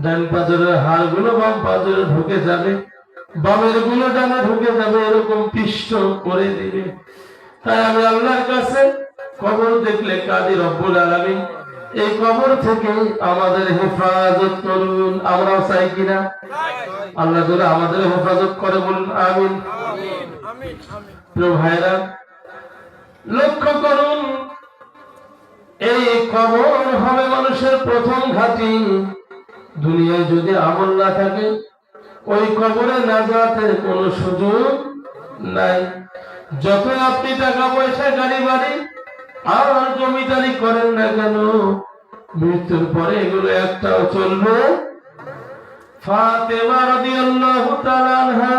ডান পাঁজরের হাড়গুলো বাম পাঁজরে ঢুকে যাবে, বামের গুলো ডানে ঢুকে যাবে, এরকম পিষ্ট করে দিবে। তাই আমি আল্লাহর কাছে কবর দেখলে কাঁদি, রব্বুল আলামিন এই কবর থেকে আমাদের হেফাজত করুন। আমরাও চাই কিনা? আল্লাহ তাআলা আমাদের হেফাজত করে, বলুন আমিন। প্রিয় ভাইরা, লক্ষ্য করুন, এই কবর হবে মানুষের প্রথম ঘাঁটি। দুনিয়ায় যদি আমল না থাকে, ওই কবরে নাজাতের কোনো সুযোগ নাই। যত আপনি টাকা পয়সা গাড়ি বাড়ি আর জমিদারি করেন না কেন, মৃত্যুর পরে এগুলো একটাও চলবে। ফাতেমা রাদিয়াল্লাহু তাআলা আনহা,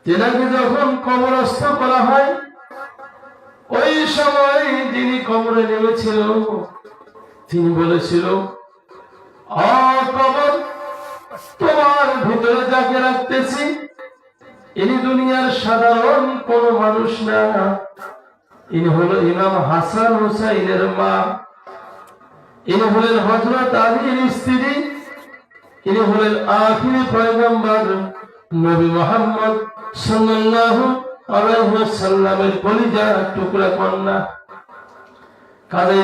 তেনাকে যখন কবরস্থ করা হয়, ওই সময় যিনি কবরে নেমেছিল তিনি বলেছিল, কবর, তোমার ভিতরে যাকে রাখতেছি ইনি দুনিয়ার সাধারণ কোন মানুষ না, ইনি হলো ইমাম হাসান হুসাইনের মা, ইনি হলেন হযরত আলীর স্ত্রী, ইনি হলেন আখিরি পয়গম্বর নবী মুহাম্মদ সাল্লাল্লাহু আলাইহি ওয়াসাল্লামের কলিজার টুকরা কন্যা। কাজে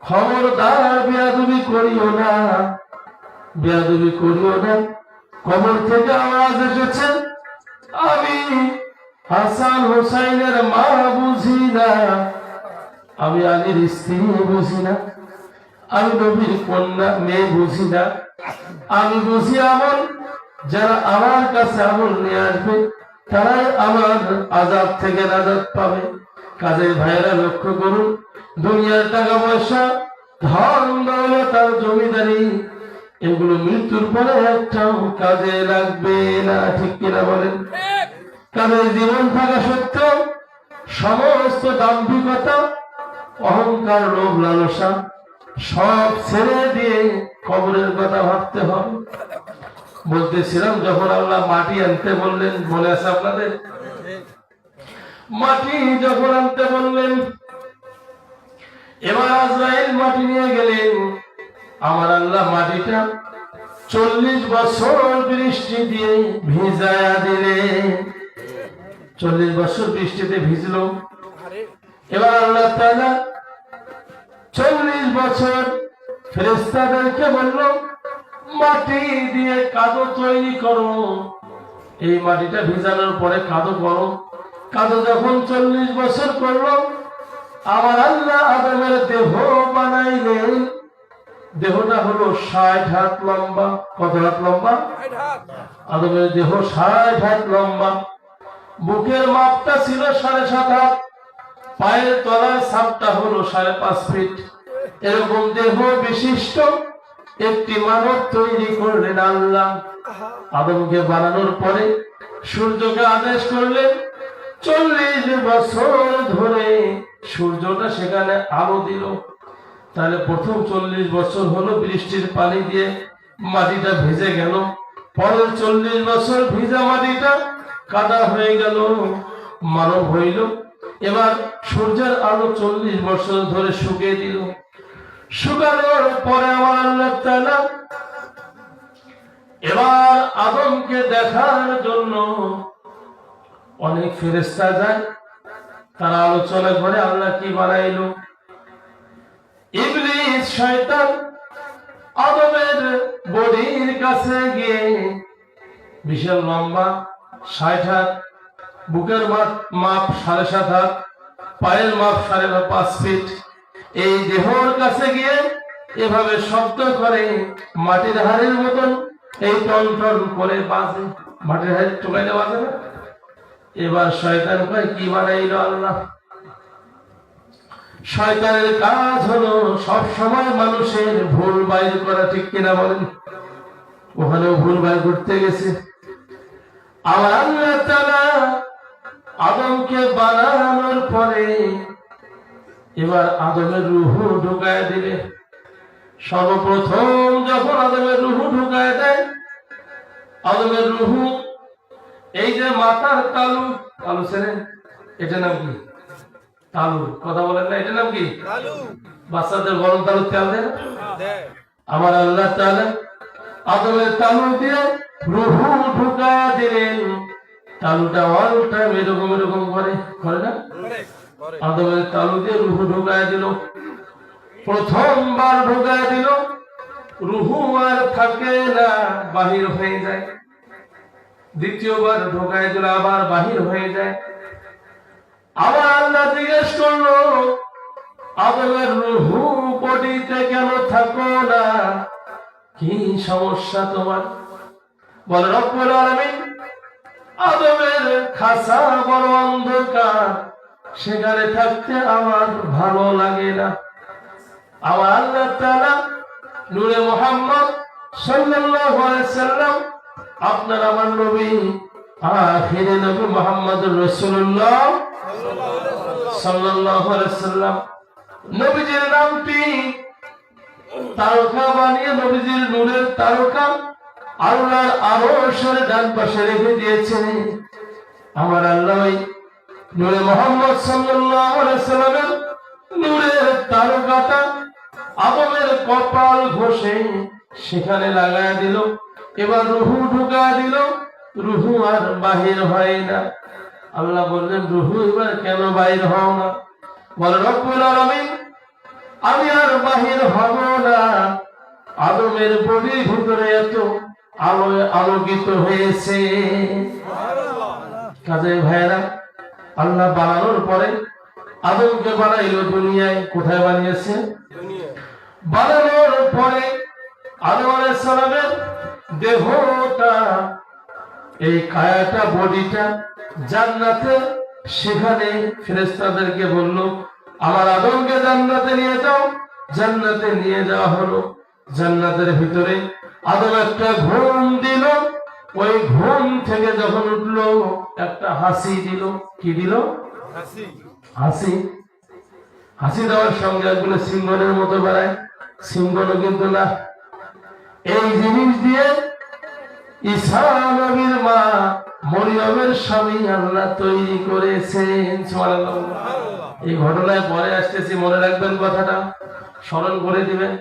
খবরদার বেয়াদবি করিও না, কবর থেকে আওয়াজ এসেছে, আমি হাসান হুসাইনের মা বুঝি না, আমি আলীর স্ত্রী বুঝি না, আমি নবীর কন্যা মেয়ে বুঝি না, আমি বুঝি আমল, যারা আমার কাছে আমল নিয়ে আসবে তারাই আমার আযাব থেকে নাজাত পাবে। কাজে ভাইরা, লক্ষ্য করুন, দুনিয়ার টাকা পয়সা, ধন দৌলত আর জমিদারি, এগুলো মৃত্যুর পরে একটাও কাজে লাগবে না, ঠিক কিনা বলেন? কাজে জীবন থাকা সত্ত্বেও সমস্ত দাম্ভিকতা, অহংকার, লোভ লালসা সব ছেড়ে দিয়ে কবরের কথা ভাবতে হবে। বলতেছিলাম, যখন আল্লাহ মাটি আনতে বললেন, মনে আছে আপনাদের? মাটি যখন আনতে বললেন, এবার আজরাইল মাটি নিয়ে গেলেন। আমার আল্লাহ মাটিটা 40 বছর বৃষ্টি দিয়ে ভিজায়া দিলেন। 40 বছর বৃষ্টিতে ভিজলো। এবার আল্লাহ তাআলা 40 বছর ফেরেশতাদেরকে বলল, মাটি দিয়ে কাদো তৈরি করো, এই মাটিটা ভিজানোর পরে কাদো করো। কাদো যখন 40 বছর করলো, আমার আল্লাহ আদমের দেহ বানাইলেন। দেহটা হলো 60 হাত লম্বা। কত হাত লম্বা? আদমের দেহ 60 হাত লম্বা। বুকের মাপটা ছিল 7.5 হাত, পায়ের তলার ছাপটা হলো 5.5 ফিট। এরকম দেহ বিশিষ্ট একটি মানব তৈরি করলেন আল্লাহ। আদমকে বানানোর পরে সূর্যকে আদেশ করলেন, 40 বছর ধরে সূর্যটা সেখানে আলো দিল। তাহলে প্রথম 40 বছর হলো বৃষ্টির পানি দিয়ে মাটিটা ভিজে গেল, পরের 40 বছর ভিজা মাটিটা কাদা হয়ে গেল, মানব হইল। এবার সূর্যের আলো 40 বছর ধরে শুকিয়ে দিল। শুকানোর পরে আমার আল্লাহ তাআলা এবার আদমকে দেখার জন্য অনেক ফেরেশতা যায়, তারা আলোচনা করে আল্লাহ কি বানাইলো। ইবলিস শয়তান আদমের বডির কাছে গিয়ে, বিশাল লম্বা 60 হাত, বুকের মাপ 7.5 হাত, পায়ের মাপ 5.5 ফিট, এই দেহর কাছে গিয়ে এভাবে শব্দ করে, মাটির হাড়ের মতন এই টন টন করে বাজে। মাটির হাড় টোকাইলে বাজে না? এবার শয়তান কয়, কি বানাইলো আল্লাহ? শয়তানের কাজ হলো সব সময় মানুষের ভুল বাইর করা, ঠিক কিনা বলেন? ওখানেও ভুল বাইর করতে গেছে। আমার আল্লাহ তাআলা আদমকে বানানোর পরে এবার আদমের রূহ ঢুকায় দিলে। সর্বপ্রথম যখন আদমের রূহ ঢুকায় দেয়, আদমের রূহ এই যে মাথার তালু, তালু ছেড়েন, এটা নাম কি? তালু। কথা বলেন না, এটা নাম কি? বাচ্চাদের গরম তালু তেল দেয়। আমার আল্লাহ তাআলা আদমের তালু দিয়ে রূহ ঢুকায় দিলেন। তালুটা অল টাইম এরকম এরকম করে না? আদমের তালু দিয়ে রূহ ঢুকায় দিল। প্রথমবার ঢুকায় দিল, রূহ আর থাকে না, বাহির হয়ে যায়। দ্বিতীয়বার ঢুকায় দিল, আবার বাহির হয়ে যায়। আবার আল্লাহ জিজ্ঞেস করলো, আদমের রূহ বডিতে কেন থাকো না? কি সমস্যা তোমার? বলে রব্বুল আলামিন, আদমের খাসা বড় অন্ধকার, সেখানে থাকতে আমার ভালো লাগে না। আমার আল্লাহ তাআলা নূরে মুহাম্মদ সাল্লাল্লাহু আলাইহি সাল্লাম, আপনার আমার নবী, আখিরে নবী মুহাম্মদুর রাসূলুল্লাহ সাল্লাল্লাহু আলাইহি সাল্লাম, নবীজির নামটি তারকা বানিয়ে নবীজির নূরের তারকা আল্লাহর আরশের ডান পাশে রেখে দিয়েছেন। আমার আল্লাহ নূরে মুহাম্মদ সাল্লাল্লাহু আলাইহি সাল্লামের নূরের তারকাটা আদমের কপাল ঘষে সেখানে লাগায় দিল। এবার রূহ ঢুকায় দিল, রূহ আর বাহির হয় না। আল্লাহ বললেন, রূহ এবার কেন বাহির হও না? বলে রব্বুল আলামিন, আমি আর বাহির হব না। আদমের বডির ভিতরে এত আলোয় আলোকিত হয়েছে। কাজে ভাইরা, আল্লাহ বানানোর পরে আদমকে বানাইলো দুনিয়ায়। কোথায় বানিয়েছে? বানানোর পরে আদম আলাইহিস সালামের দেহটা, এই কায়াটা, বডিটা জান্নাতে, সেখানে ফেরেশতাদেরকে বলল, আমার আদমকে জান্নাতে নিয়ে যাও। জান্নাতে নিয়ে যাওয়া হলো। জান্নাতের ভিতরে আদম একটা ঘুম দিল। ওই ঘুম থেকে যখন উঠলো, একটা হাসি দিল। কি দিল? হাসি। হাসি দেওয়ার সঙ্গে একগুলো সিংহনের মতো বেড়ায়, সিংহনও কিন্তু না। এই জিনিস দিয়ে ঈসা নবীর মা মরিয়মের স্বামী আল্লাহ তৈরি করেছেন। সুবহানাল্লাহ। এই ঘটনায় পরে আসতেছি, মনে রাখবেন কথাটা, স্মরণ করে দিবেন।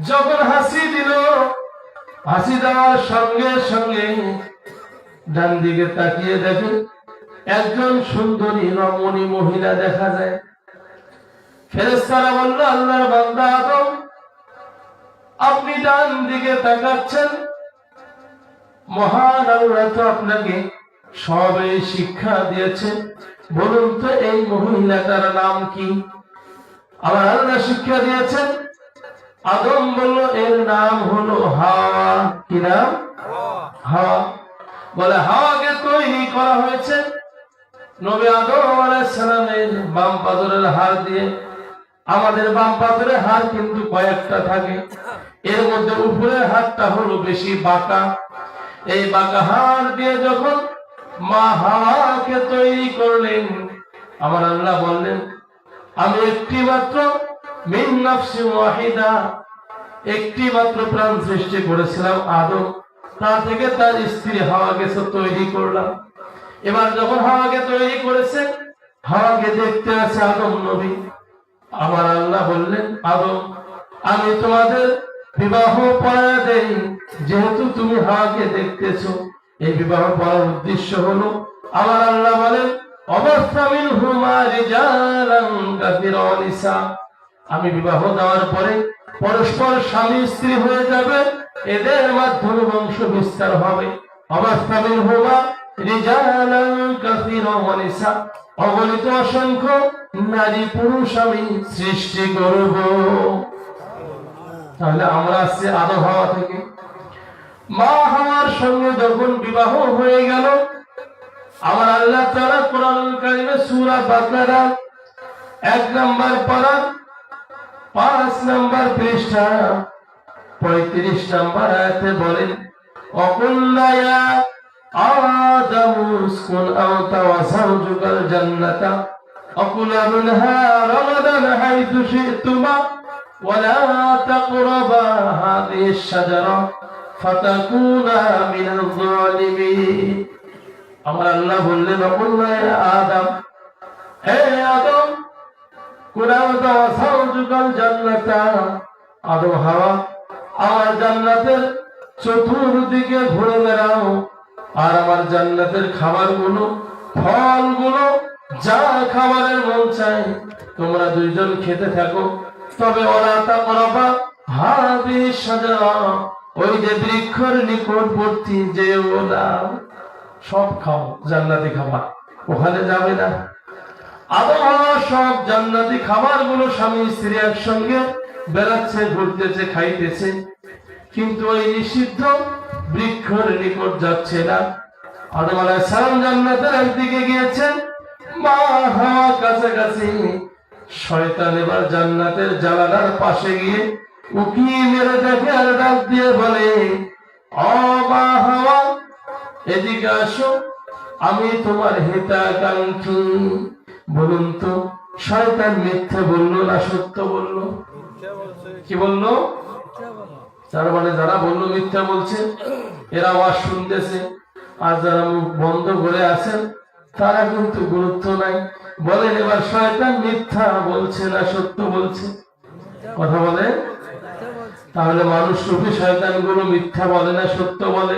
যখন হাসি দিল, হাসি দেওয়ার সঙ্গে সঙ্গে ডান দিকে তাকিয়ে দেখে একজন সুন্দরী রমণী মহিলা দেখা যায়। ফেরেশতারা বলল, আল্লাহর বান্দা আদম, আপনি ডান দিকে তাকাচ্ছেন, মহান আল্লাহ তো আপনাকে সবে শিক্ষা দিয়েছে, বলুন তো এই মহিলাটার নাম কি? আমার আল্লাহ শিক্ষা দিয়েছেন। আদম বলল, এর নাম হলো হাওয়া। কি নাম? হাওয়া। বলে, হাওয়াকে তৈরি করা হয়েছে নবী আদম আলাইহিস সালামের বাম পাজরের হাড় দিয়ে। আমাদের বাম পাজরের হাড় কিন্তু কয়েকটা থাকে, এর মধ্যে উপরের হাড়টা হলো বেশি বাঁকা। এই বাঁকা হাড় দিয়ে যখন মা হাওয়াকে তৈরি করলেন, আমার আল্লাহ বললেন, আমি একটি মাত্র মিন নাফসি ওয়াহিদা, একটি মাত্র প্রাণ সৃষ্টি করেছিলাম আদম, তা থেকে তার স্ত্রী হাওয়াকে তৈরি করলাম। এবার যখন হাওয়াকে তৈরি করেছে, হাওয়াকে দেখতে আছে আদম নবী। আমার আল্লাহ বললেন, আদম, আমি তোমাদের বিবাহ পড়ায় দেই, যেহেতু তুমি হাওয়াকে দেখতেছো। এই বিবাহ পড়ার উদ্দেশ্য হলো, আমার আল্লাহ বলেন, অবস্থামিনহুমা রিজালান কাসীরা ওয়া নিসা, আমি বিবাহ দেওয়ার পরে পরস্পর স্বামী স্ত্রী হয়ে যাবে, এদের মাধ্যমে বংশ বিস্তার হবে। অবস্থামিনহুমা রিজালান কাসীরা ওয়া নিসা, অগণিত অসংখ্য নারী পুরুষ আমি সৃষ্টি করব। তাহলে আমরা আসছি আদম হাওয়া থেকে। মা হাওয়ার সঙ্গে যখন বিবাহ হয়ে গেল, আমার আল্লাহ তাআলা কোরআনুল কারীমে সূরা বাকারা 1 নম্বর পারা 5 নম্বর পৃষ্ঠা 35 নম্বর আয়াতে বলেন অকুল্লা ইয়া আদামু উসকুন আনতা ওয়া যাওজুকাল জান্নাতা অকুলা মিনহা রাগাদান হাইথু শি'তুমা ওয়া লা তাকরাবা হাযিহিশ শাজারা ফাতাকুনা মিনাল যালিমিন। আমার আল্লাহ বললেন অকুল্লা ইয়া আদম, হে আদম, কুলা আনতা ওয়া যাওজুকাল জান্নাতা, আদম হাওয়া আমার জান্নাতের চতুর্দিকে ঘুরে বেড়াও, আর আমার জান্নাতের খাবারগুলো ফলগুলো যা খাবারের মন চাই তোমরা দুইজন খেতে থাকো, তবে ওরা তাকরাবা হাযিহিশ শাজারা, ওই যে বৃক্ষের নিকটবর্তী যে ওলা সব খাও, জান্নাতি খাবার ওখানে যাবে না। আবহাওয়া সব জান্নাতি খাবারগুলো স্বামী স্ত্রী একসঙ্গে বেড়াচ্ছে, ঘুরতেছে, খাইতেছে, কিন্তু ওই নিষিদ্ধ বৃক্ষের নিকট যাচ্ছে না। আদম আলাইহিস সালাম জান্নাতের একদিকে গিয়েছেন, মা হাওয়া কাছাকাছি। শয়তান এবার জান্নাতের জানালার পাশে গিয়ে উকি মেরে দেখে আর ডাক দিয়ে বলে, ও মা হাওয়া, এদিকে আসো, আমি তোমার হিতাকাঙ্ক্ষী। বলুন তো শয়তান মিথ্যে বললো না সত্য বললো? কি বললো? তার মানে যারা বললো মিথ্যা বলছে, এরা আওয়াজ শুনতেছে, আর যারা মুখ বন্ধ করে আছেন তারা কিন্তু গুরুত্ব নাই। বলেন এবার শয়তান মিথ্যা বলছে না সত্য বলছে? কথা বলে। তাহলে মানুষ রূপী শয়তান গুলো মিথ্যা বলে না সত্য বলে?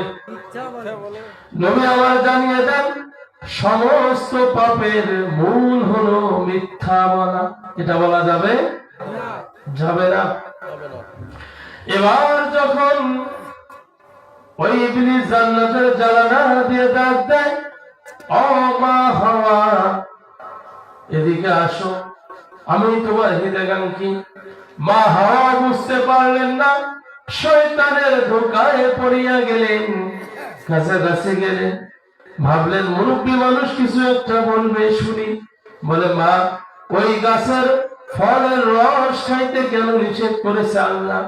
নবী আমার জানিয়ে দেন সমস্ত পাপের মূল হলো মিথ্যা বলা। এটা বলা যাবে? যাবে না। এবার যখন ওই ইবলিস জান্নাতের জানালা দিয়ে ডাক দেয়, ও মা হাওয়া, এদিকে আসো, আমি তোমার হিতাকাঙ্ক্ষী। মা হাওয়া বুঝতে পারলেন না, শয়তানের ধোঁকায় পড়িয়া গেলেন, কাছাকাছি গেলেন, ভাবলেন মুরব্বী মানুষ কিছু একটা বলবে, শুনি। বলে, মা, ওই গাছের ফলের রস খাইতে কেন নিষেধ করেছে আল্লাহ?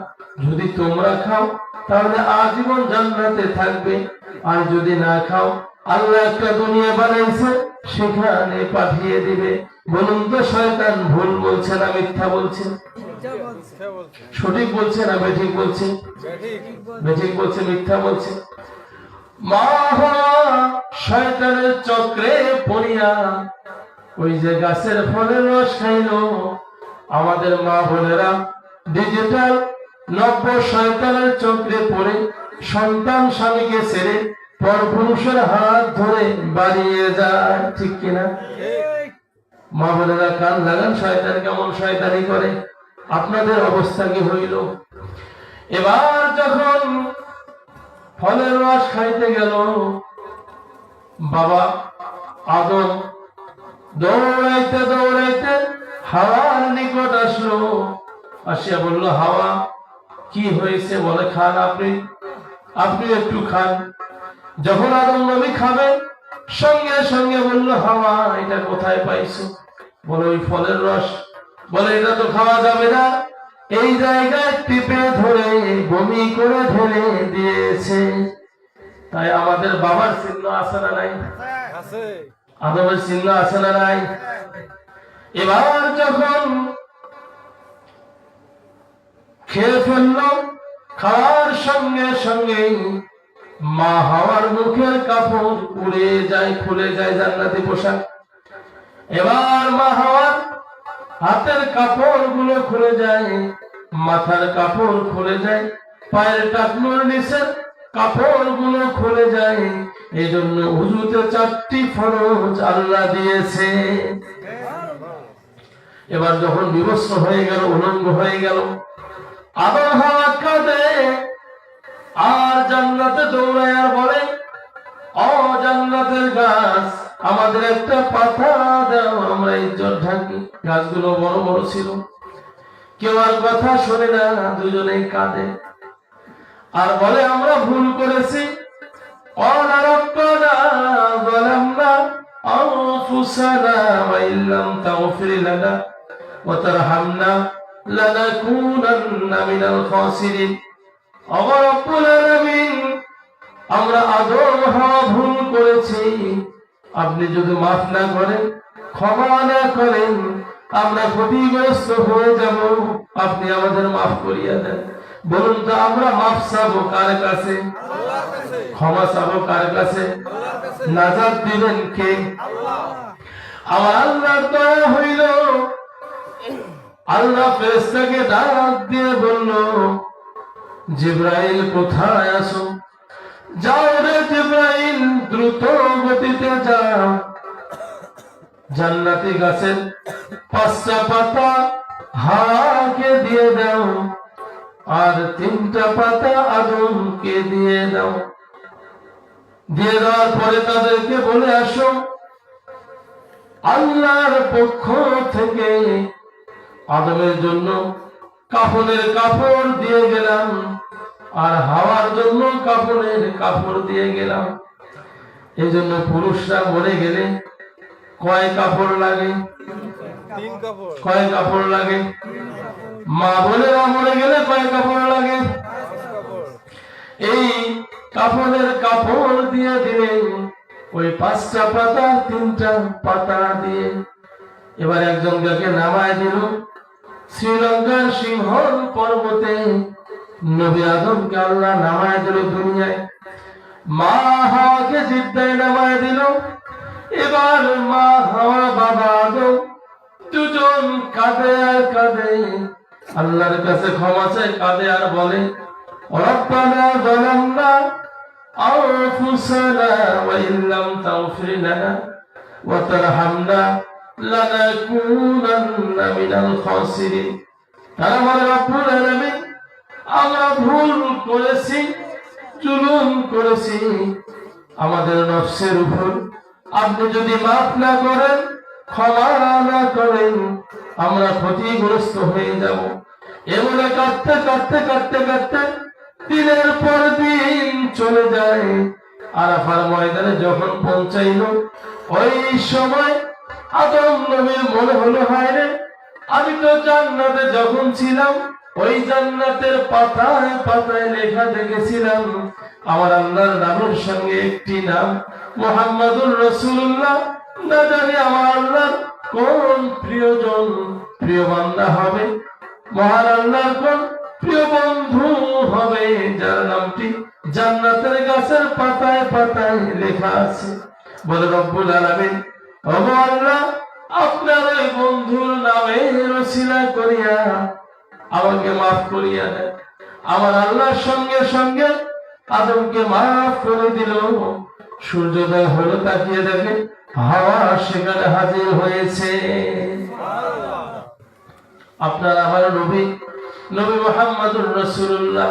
যদি তোমরা খাও তাহলে আজীবন জান্নাতে থাকবে, আর যদি না খাও আল্লাহ একটা দুনিয়া বানাইছে, সেখানে পাঠিয়ে দিবে। বলুন তো শয়তান ভুল বলছে না মিথ্যা বলছে? সঠিক বলছে না বেঠিক বলছে? বেঠিক বলছে, মিথ্যা বলছে। মা শয়তানের চক্রে পড়িয়া ওই যে গাছের ফলের রস খাইলো। আমাদের মা বোনেরা ডিজিটাল নব্য শয়তানের চক্রে পড়ে সন্তান স্বামীকে ছেড়ে পরপুরুষের হাত ধরে বাড়িয়ে যায়, ঠিক কিনা? মা বোনেরা কান লাগান, শয়তান কেমন শয়তানি করে। আপনাদের অবস্থা কি হইল? এবার যখন ফলের রস খাইতে গেল, বাবা আদম দৌড়াইতে দৌড়াইতে হাওয়ার নিকট আসলো। আসিয়া বলল, হাওয়া কি হয়েছে? বলে, খান আপনি একটু খান। যখন আদম নবী খাবে, সঙ্গে সঙ্গে বলল, হাওয়া এটা কোথায় পাইছো? বলে, ওই ফলের রস। বলে, এটা তো খাওয়া যাবে না, এই জায়গায় টিপে ধরে বমি করে ঢেলে দিয়েছে। তাই আমাদের বাবার চিহ্ন আছে না নাই? আদমের চিহ্ন আছে না নাই? এবার যখন খেয়ে ফেললো, খাওয়ার সঙ্গে সঙ্গে মা হাওয়ার মুখের কাপড় উড়ে যায়, খুলে যায় জান্নাতি পোশাক। এবার মা হাওয়ার হাতের কাপড় গুলো খুলে যায়, মাথার কাপড় খুলে যায়, পায়ের টাকনুর নিচের কাপড় গুলো খুলে যায়। এই জন্য উযুতে 4টি ফরজ আল্লাহ দিয়েছে। এবার যখন বিবস্ত্র হয়ে গেল, উলঙ্গ হয়ে গেল, আবার হাওয়া কাঁদে আর জান্নাতে দৌড়ায় আর বলে, ও জান্নাতের গাছ, আমাদের একটা পাতা দাও, আমরা ইজ্জত ঢাকি। গাছগুলো বড় বড় ছিল, কেউ আর কথা শোনে না, দুজনেই কাঁদে আর বলে, আমরা ভুল করেছি। ওয়া তারহামনা লানাকুনান্না মিনাল খাসিরিন। আল্লাহ রাব্বুল আলামিন, আমরা আদম হাওয়া ভুল করেছি, আপনি যদি মাফ না করেন, ক্ষমা না করেন, আমরা ক্ষতিগ্রস্ত হয়ে যাব, আপনি আমাদের মাফ করিয়া দেন। বলুন তো, আমরা মাফ চাবো কার কাছে? ক্ষমা চাবো কার কাছে? নাজাত দিবেন কে? আমার আল্লাহর দয়া হইল, আল্লাহ ফেরেশতাকে ডাক দিয়ে বলল, জিবরাইল কোথায় আছো? যাও রে জিবরাইল, দ্রুত গতিতে যাও, জান্নাতি গাছের 5টা পাতা হাওয়াকে দিয়ে দাও, আর 3টা পাতা আদমকে দিয়ে দাও। দিয়ে দেওয়ার পরে তাদেরকে বলে আসো, আল্লাহর পক্ষ থেকে আদমের জন্য কাফনের কাপড় দিয়ে গেলাম, আর হাওয়ার জন্য কাফনের কাপড় দিয়ে গেলাম। এই জন্য পুরুষরা মরে গেলে কয় কাপড় লাগে? 3 কাপড়। কয় কাপড় লাগে? মা বোনেরা মরে গেলে কয় কাপড় লাগে? 5 কাপড়। এই কাফনের কাপড় দিয়ে দিলে ওই 5টা পাতা 3টা পাতা দিয়ে। এবার একজনকে নামায় দিল শ্রীলঙ্কার সিংহল পর্বতে, নবী আদমকে আল্লাহ নামায় দিল দুনিয়ায়, মা হাওয়াকে জিদ্দায় নামায় দিল। এবার মা হাওয়া বাবা আদম দুজন কাঁদে আর কাঁদে, আল্লাহর কাছে ক্ষমা চায়, কাঁদে আর বলে, রব্বানা যালামনা আনফুসানা ওয়া ইল্লাম তাগফির লানা ওয়া তারহামনা লানাকুনান্না মিনাল খাসিরিন। তার মানে রব্বুল আলামিন, আমরা ভুল করেছি, জুলুম করেছি আমাদের নফসের উপর, আপনি যদি মাফ না করেন, ক্ষমা না করেন, আমরা ক্ষতিগ্রস্ত হয়ে যাব। এমনে কাঁদতে কাঁদতে কাঁদতে কাঁদতে দিনের পর দিন চলে যায়। আরাফার ময়দানে যখন পৌঁছাইল, ওই সময় আদম নবীর মনে হলো, হায় রে, আমি তো জান্নাতে যখন ছিলাম, ওই জান্নাতের পাতায় পাতায় লেখা দেখেছিলাম আমার আল্লাহর নামের সঙ্গে একটি নাম মুহাম্মাদুর রাসূলুল্লাহ। না জানি আমার আল্লাহর কোন প্রিয়জন, প্রিয় বান্দা হবে, মহান আল্লাহর কোন প্রিয় বন্ধু হবে, যার নামটি জান্নাতের গাছের পাতায় পাতায় লেখা আছে। বলে রব্বুল আলামিন, ওগো আল্লাহ, আপনার ওই বন্ধুর নামে রসিলা করিয়া আমাকে মাফ করিয়া দেন। আমার আল্লাহর সঙ্গে সঙ্গে আদমকে মাফ করে দিল। সূর্যোদয় হলো, তাকিয়ে দেখে হাওয়া সেখানে হাজির হয়েছে। আপনার আমার নবী, নবী মুহাম্মদুর রাসূলুল্লাহ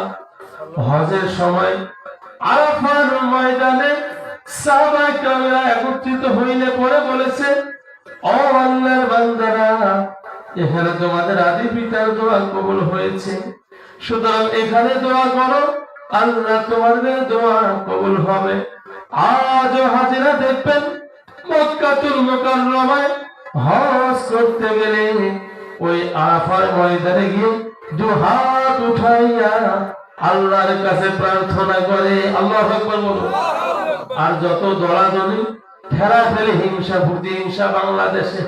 হজের সময় আরাফার ময়দানে সাহাবায়ে কেরামরা একত্রিত হইলে পরে বলেছে, ও আল্লাহর বান্দারা, এখানে তোমাদের আদি পিতার দোয়া কবুল হয়েছে, সুতরাং এখানে দোয়া করো, আল্লাহ তোমাদের দোয়া কবুল হবে। আজও হাজিরা দেখবেন মক্কাতুল মুকাররমায় হজ করতে গেলে ওই আরাফার ময়দানে গিয়ে দুহাত উঠাইয়া আল্লাহর কাছে প্রার্থনা করে, আল্লাহু আকবার বলো। আর যত দলাদলি ঠেলাঠেলি, হিংসা প্রতিহিংসা বাংলাদেশে,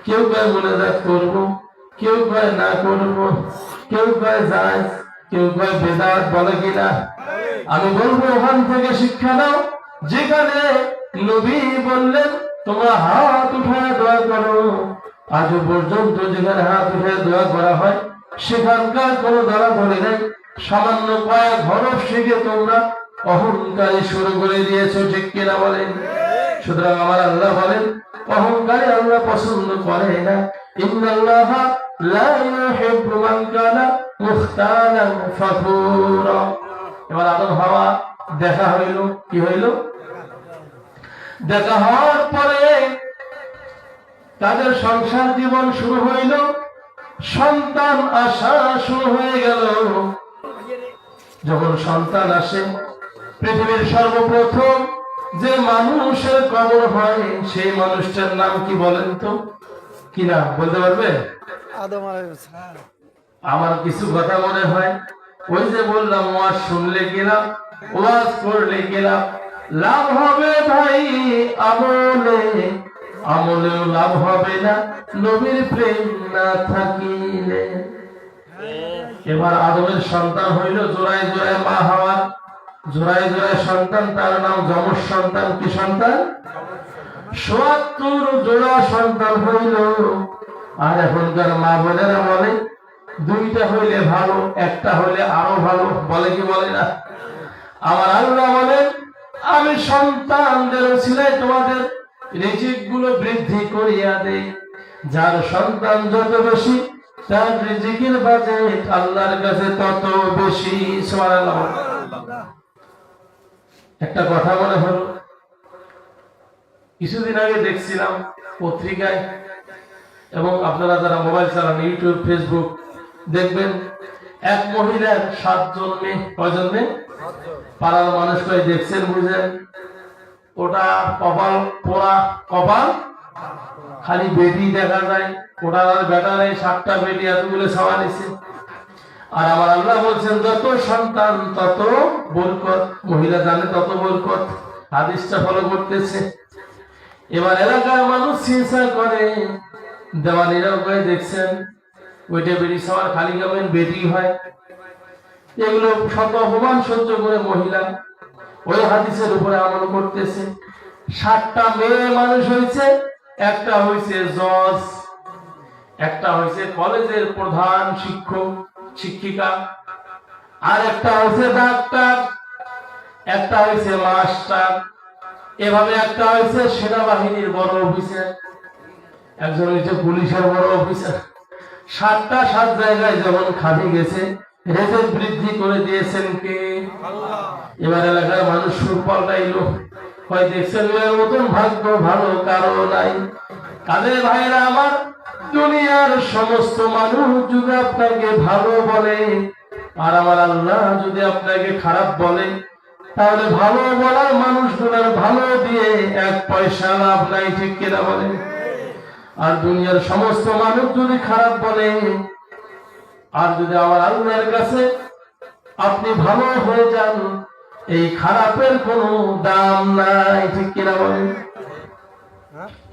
কেউ কয় মোনাজাত করবো, কেউ কয় না করবো, কেউ কয় যায়, কেউ কয় বেদাত, বলে কিনা? আমি বলবো, ওখান থেকে শিক্ষা নাও, যেখানে নবী বললেন তোমরা হাত উঠায় দোয়া করো, আজও পর্যন্ত যেখানে হাত উঠায় দোয়া করা হয় সেখানকার কোনো দলাদলি নেই। সামান্য কয়েক হরফ শিখে তোমরা অহংকারী শুরু করে দিয়েছো, ঠিক কিনা বলেন? সুতরাং আমার আল্লাহ বলেন, অহংকারী আল্লাহ পছন্দ করে না। ইন্নাল্লাহা লা ইউহিব্বু মান কানা মুখতালান ফাখুরা। এবার আদম হাওয়া দেখা হইল, কি হইল? দেখা হওয়ার পরে তাদের সংসার জীবন শুরু হইল, সন্তান আসা শুরু হয়ে গেল। যখন সন্তান আসে, পৃথিবীর সর্বপ্রথম যে মানুষের কবর হয় সেই মানুষটার নাম কি বলেন তো? কি নাম বলতে পারবে? আদম আলাইহিস সালাম। আমার কিছু কথা মনে হয়, ওই যে বললাম ওয়াজ শুনলে গেলাম, ওয়াজ করলে গেলাম, লাভ হবে ভাই আমলে, আমলেও লাভ হবে না নবীর প্রেম না থাকিলে। এবার আদমের সন্তান হইল জোড়ায় জোড়ায় মা হাওয়া, জোড়ায় জোড়ায় সন্তান, তার নাম যমজ সন্তান। কি সন্তান? ৭৭ জোড়া সন্তান হইল। আর এখনকার মা বোনেরা বলে দুইটা হইলে ভালো, একটা হইলে আরো ভালো, বলে কি বলে না? আমার আল্লাহ বলেন আমি সন্তানদের উসিলায় তোমাদের রিজিক গুলো বৃদ্ধি করিয়া দেই। যার সন্তান যত বেশি তার রিজিকের বাজেট আল্লাহর কাছে তত বেশি। সুবহানাল্লাহ। একটা কথা মনে হলো, কিছুদিন আগে দেখছিলাম পত্রিকায়, এবং আপনারা যারা মোবাইল চালান ইউটিউব ফেসবুক দেখবেন, এক মহিলার ৭ জন মেয়ে। কয়জন মেয়ে? পাড়ার মানুষ কয় দেখছেন বুঝেন, ওটা কপাল পোড়া, কপাল খালি বেটি দেখা যায়, ওটার আর বেটা নেই, 7টা বেটি এতগুলো ছাওয়া নিছে। আর আমার আল্লাহ বলছেন যত সন্তান তত বরকত, মহিলা জানে তত বরকত, হাদিসটা ফলো করতেছে। এবার এলাকার মানুষ চিন্তা করে, দেওয়ানিরাও করে দেখছেন ওইটা বেটি ছাওয়ার খালি কেমন বেটি হয়, এগুলো শত অপমান সহ্য করে মহিলা ওই হাদিসের উপরে আমল করতেছে। 7টা মেয়ে মানুষ হয়েছে, একটা হয়েছে জজ, একটা হয়েছে কলেজের প্রধান শিক্ষক শিক্ষিকা, আর একটা হয়েছে ডাক্তার, একটা হয়েছে মাস্টার, এভাবে একটা হয়েছে সেনাবাহিনীর বড় অফিসার, একজন হয়েছে পুলিশের বড় অফিসার। 7টা 7 জায়গায় যেমন খালি গেছে, রেজেক বৃদ্ধি করে দিয়েছেন কে? আল্লাহ। এবার এলাকার মানুষ সুর পাল্টাইলো, হয় দেখছেন এর মতন ভাগ্য ভালো কারো নাই। কাদের ভাইরা আমার, দুনিয়ার সমস্ত মানুষ যদি আপনাকে ভালো বলে আর আমার আল্লাহ যদি আপনাকে খারাপ বলে, তাহলে ভালো বলার মানুষগুলোর ভালো দিয়ে 1 পয়সা লাভ নাই, ঠিক কিনা বলেন? আর দুনিয়ার সমস্ত মানুষ যদি খারাপ বলে আর যদি আমার আল্লাহর কাছে আপনি ভালো হয়ে যান, এই খারাপের কোনো দাম নাই, ঠিক কিনা বলেন?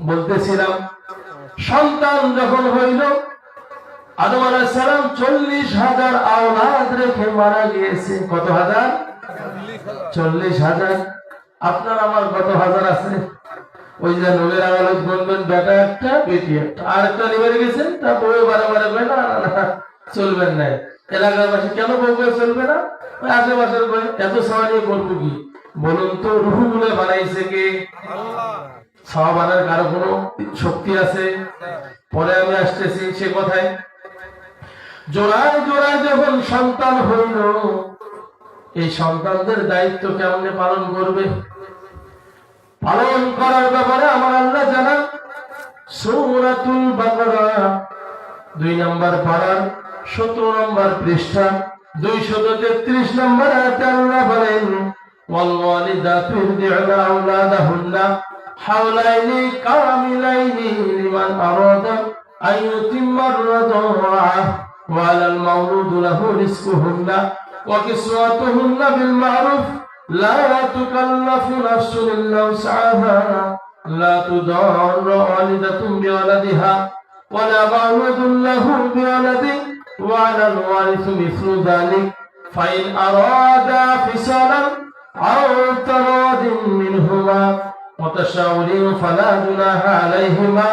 বলতেছিলাম সন্তান যখন হইল, আদম আলাইহিস সালাম 40,000 আওলাদ রেখে মারা গিয়েছে। কত হাজার? 40,000। আপনার আমার কত হাজার আছে? ওই যে নবীর আওলাদ বলবেন বেটা একটা বেটি একটা, আর একটা নিয়ে গেছেন, তা বউ বারে বলে না না চলবেন না। এলাকার বাসী কেন বউ চলবে না? ওই আশেপাশের বলে এত ছাওয়া নিয়ে করবো কি? বলুন তো, রুহু গুলো বানাইছে কে? আল্লাহ। ছাওয়া বানার কারো কোনো শক্তি আছে? পরে আমি আসতেছি সে কথায়। জোড়ায় জোড়ায় যখন সন্তান হইল, এই সন্তানদের দায়িত্ব কেমনে পালন করবে? পালন করার ব্যাপারে আমার আল্লাহ জানান সূরাতুল বাকারা 2 নম্বর পারার 17 নম্বর পৃষ্ঠা 233 নম্বর আয়াতে আল্লাহ বলেন, ওয়াল ওয়ালিদাতু ইরদি'না আওলাদাহুন্না হাওলাইনি কামিলাইনি লিমান আরাদা আন ইউতিম্মার রাদআ ওয়া আলাল মাওলুদি লাহু রিজকুহুন্না ওয়া কিসওয়াতুহুন্না বিল মা'রুফ لا تكلف نفس إلا وسعها لا تضار والدة بولدها ولا مولود له بولده وعلى الوارث مثل ذلك فإن أرادا فصالا أو تراض منهما وتشاور فلا جناح عليهما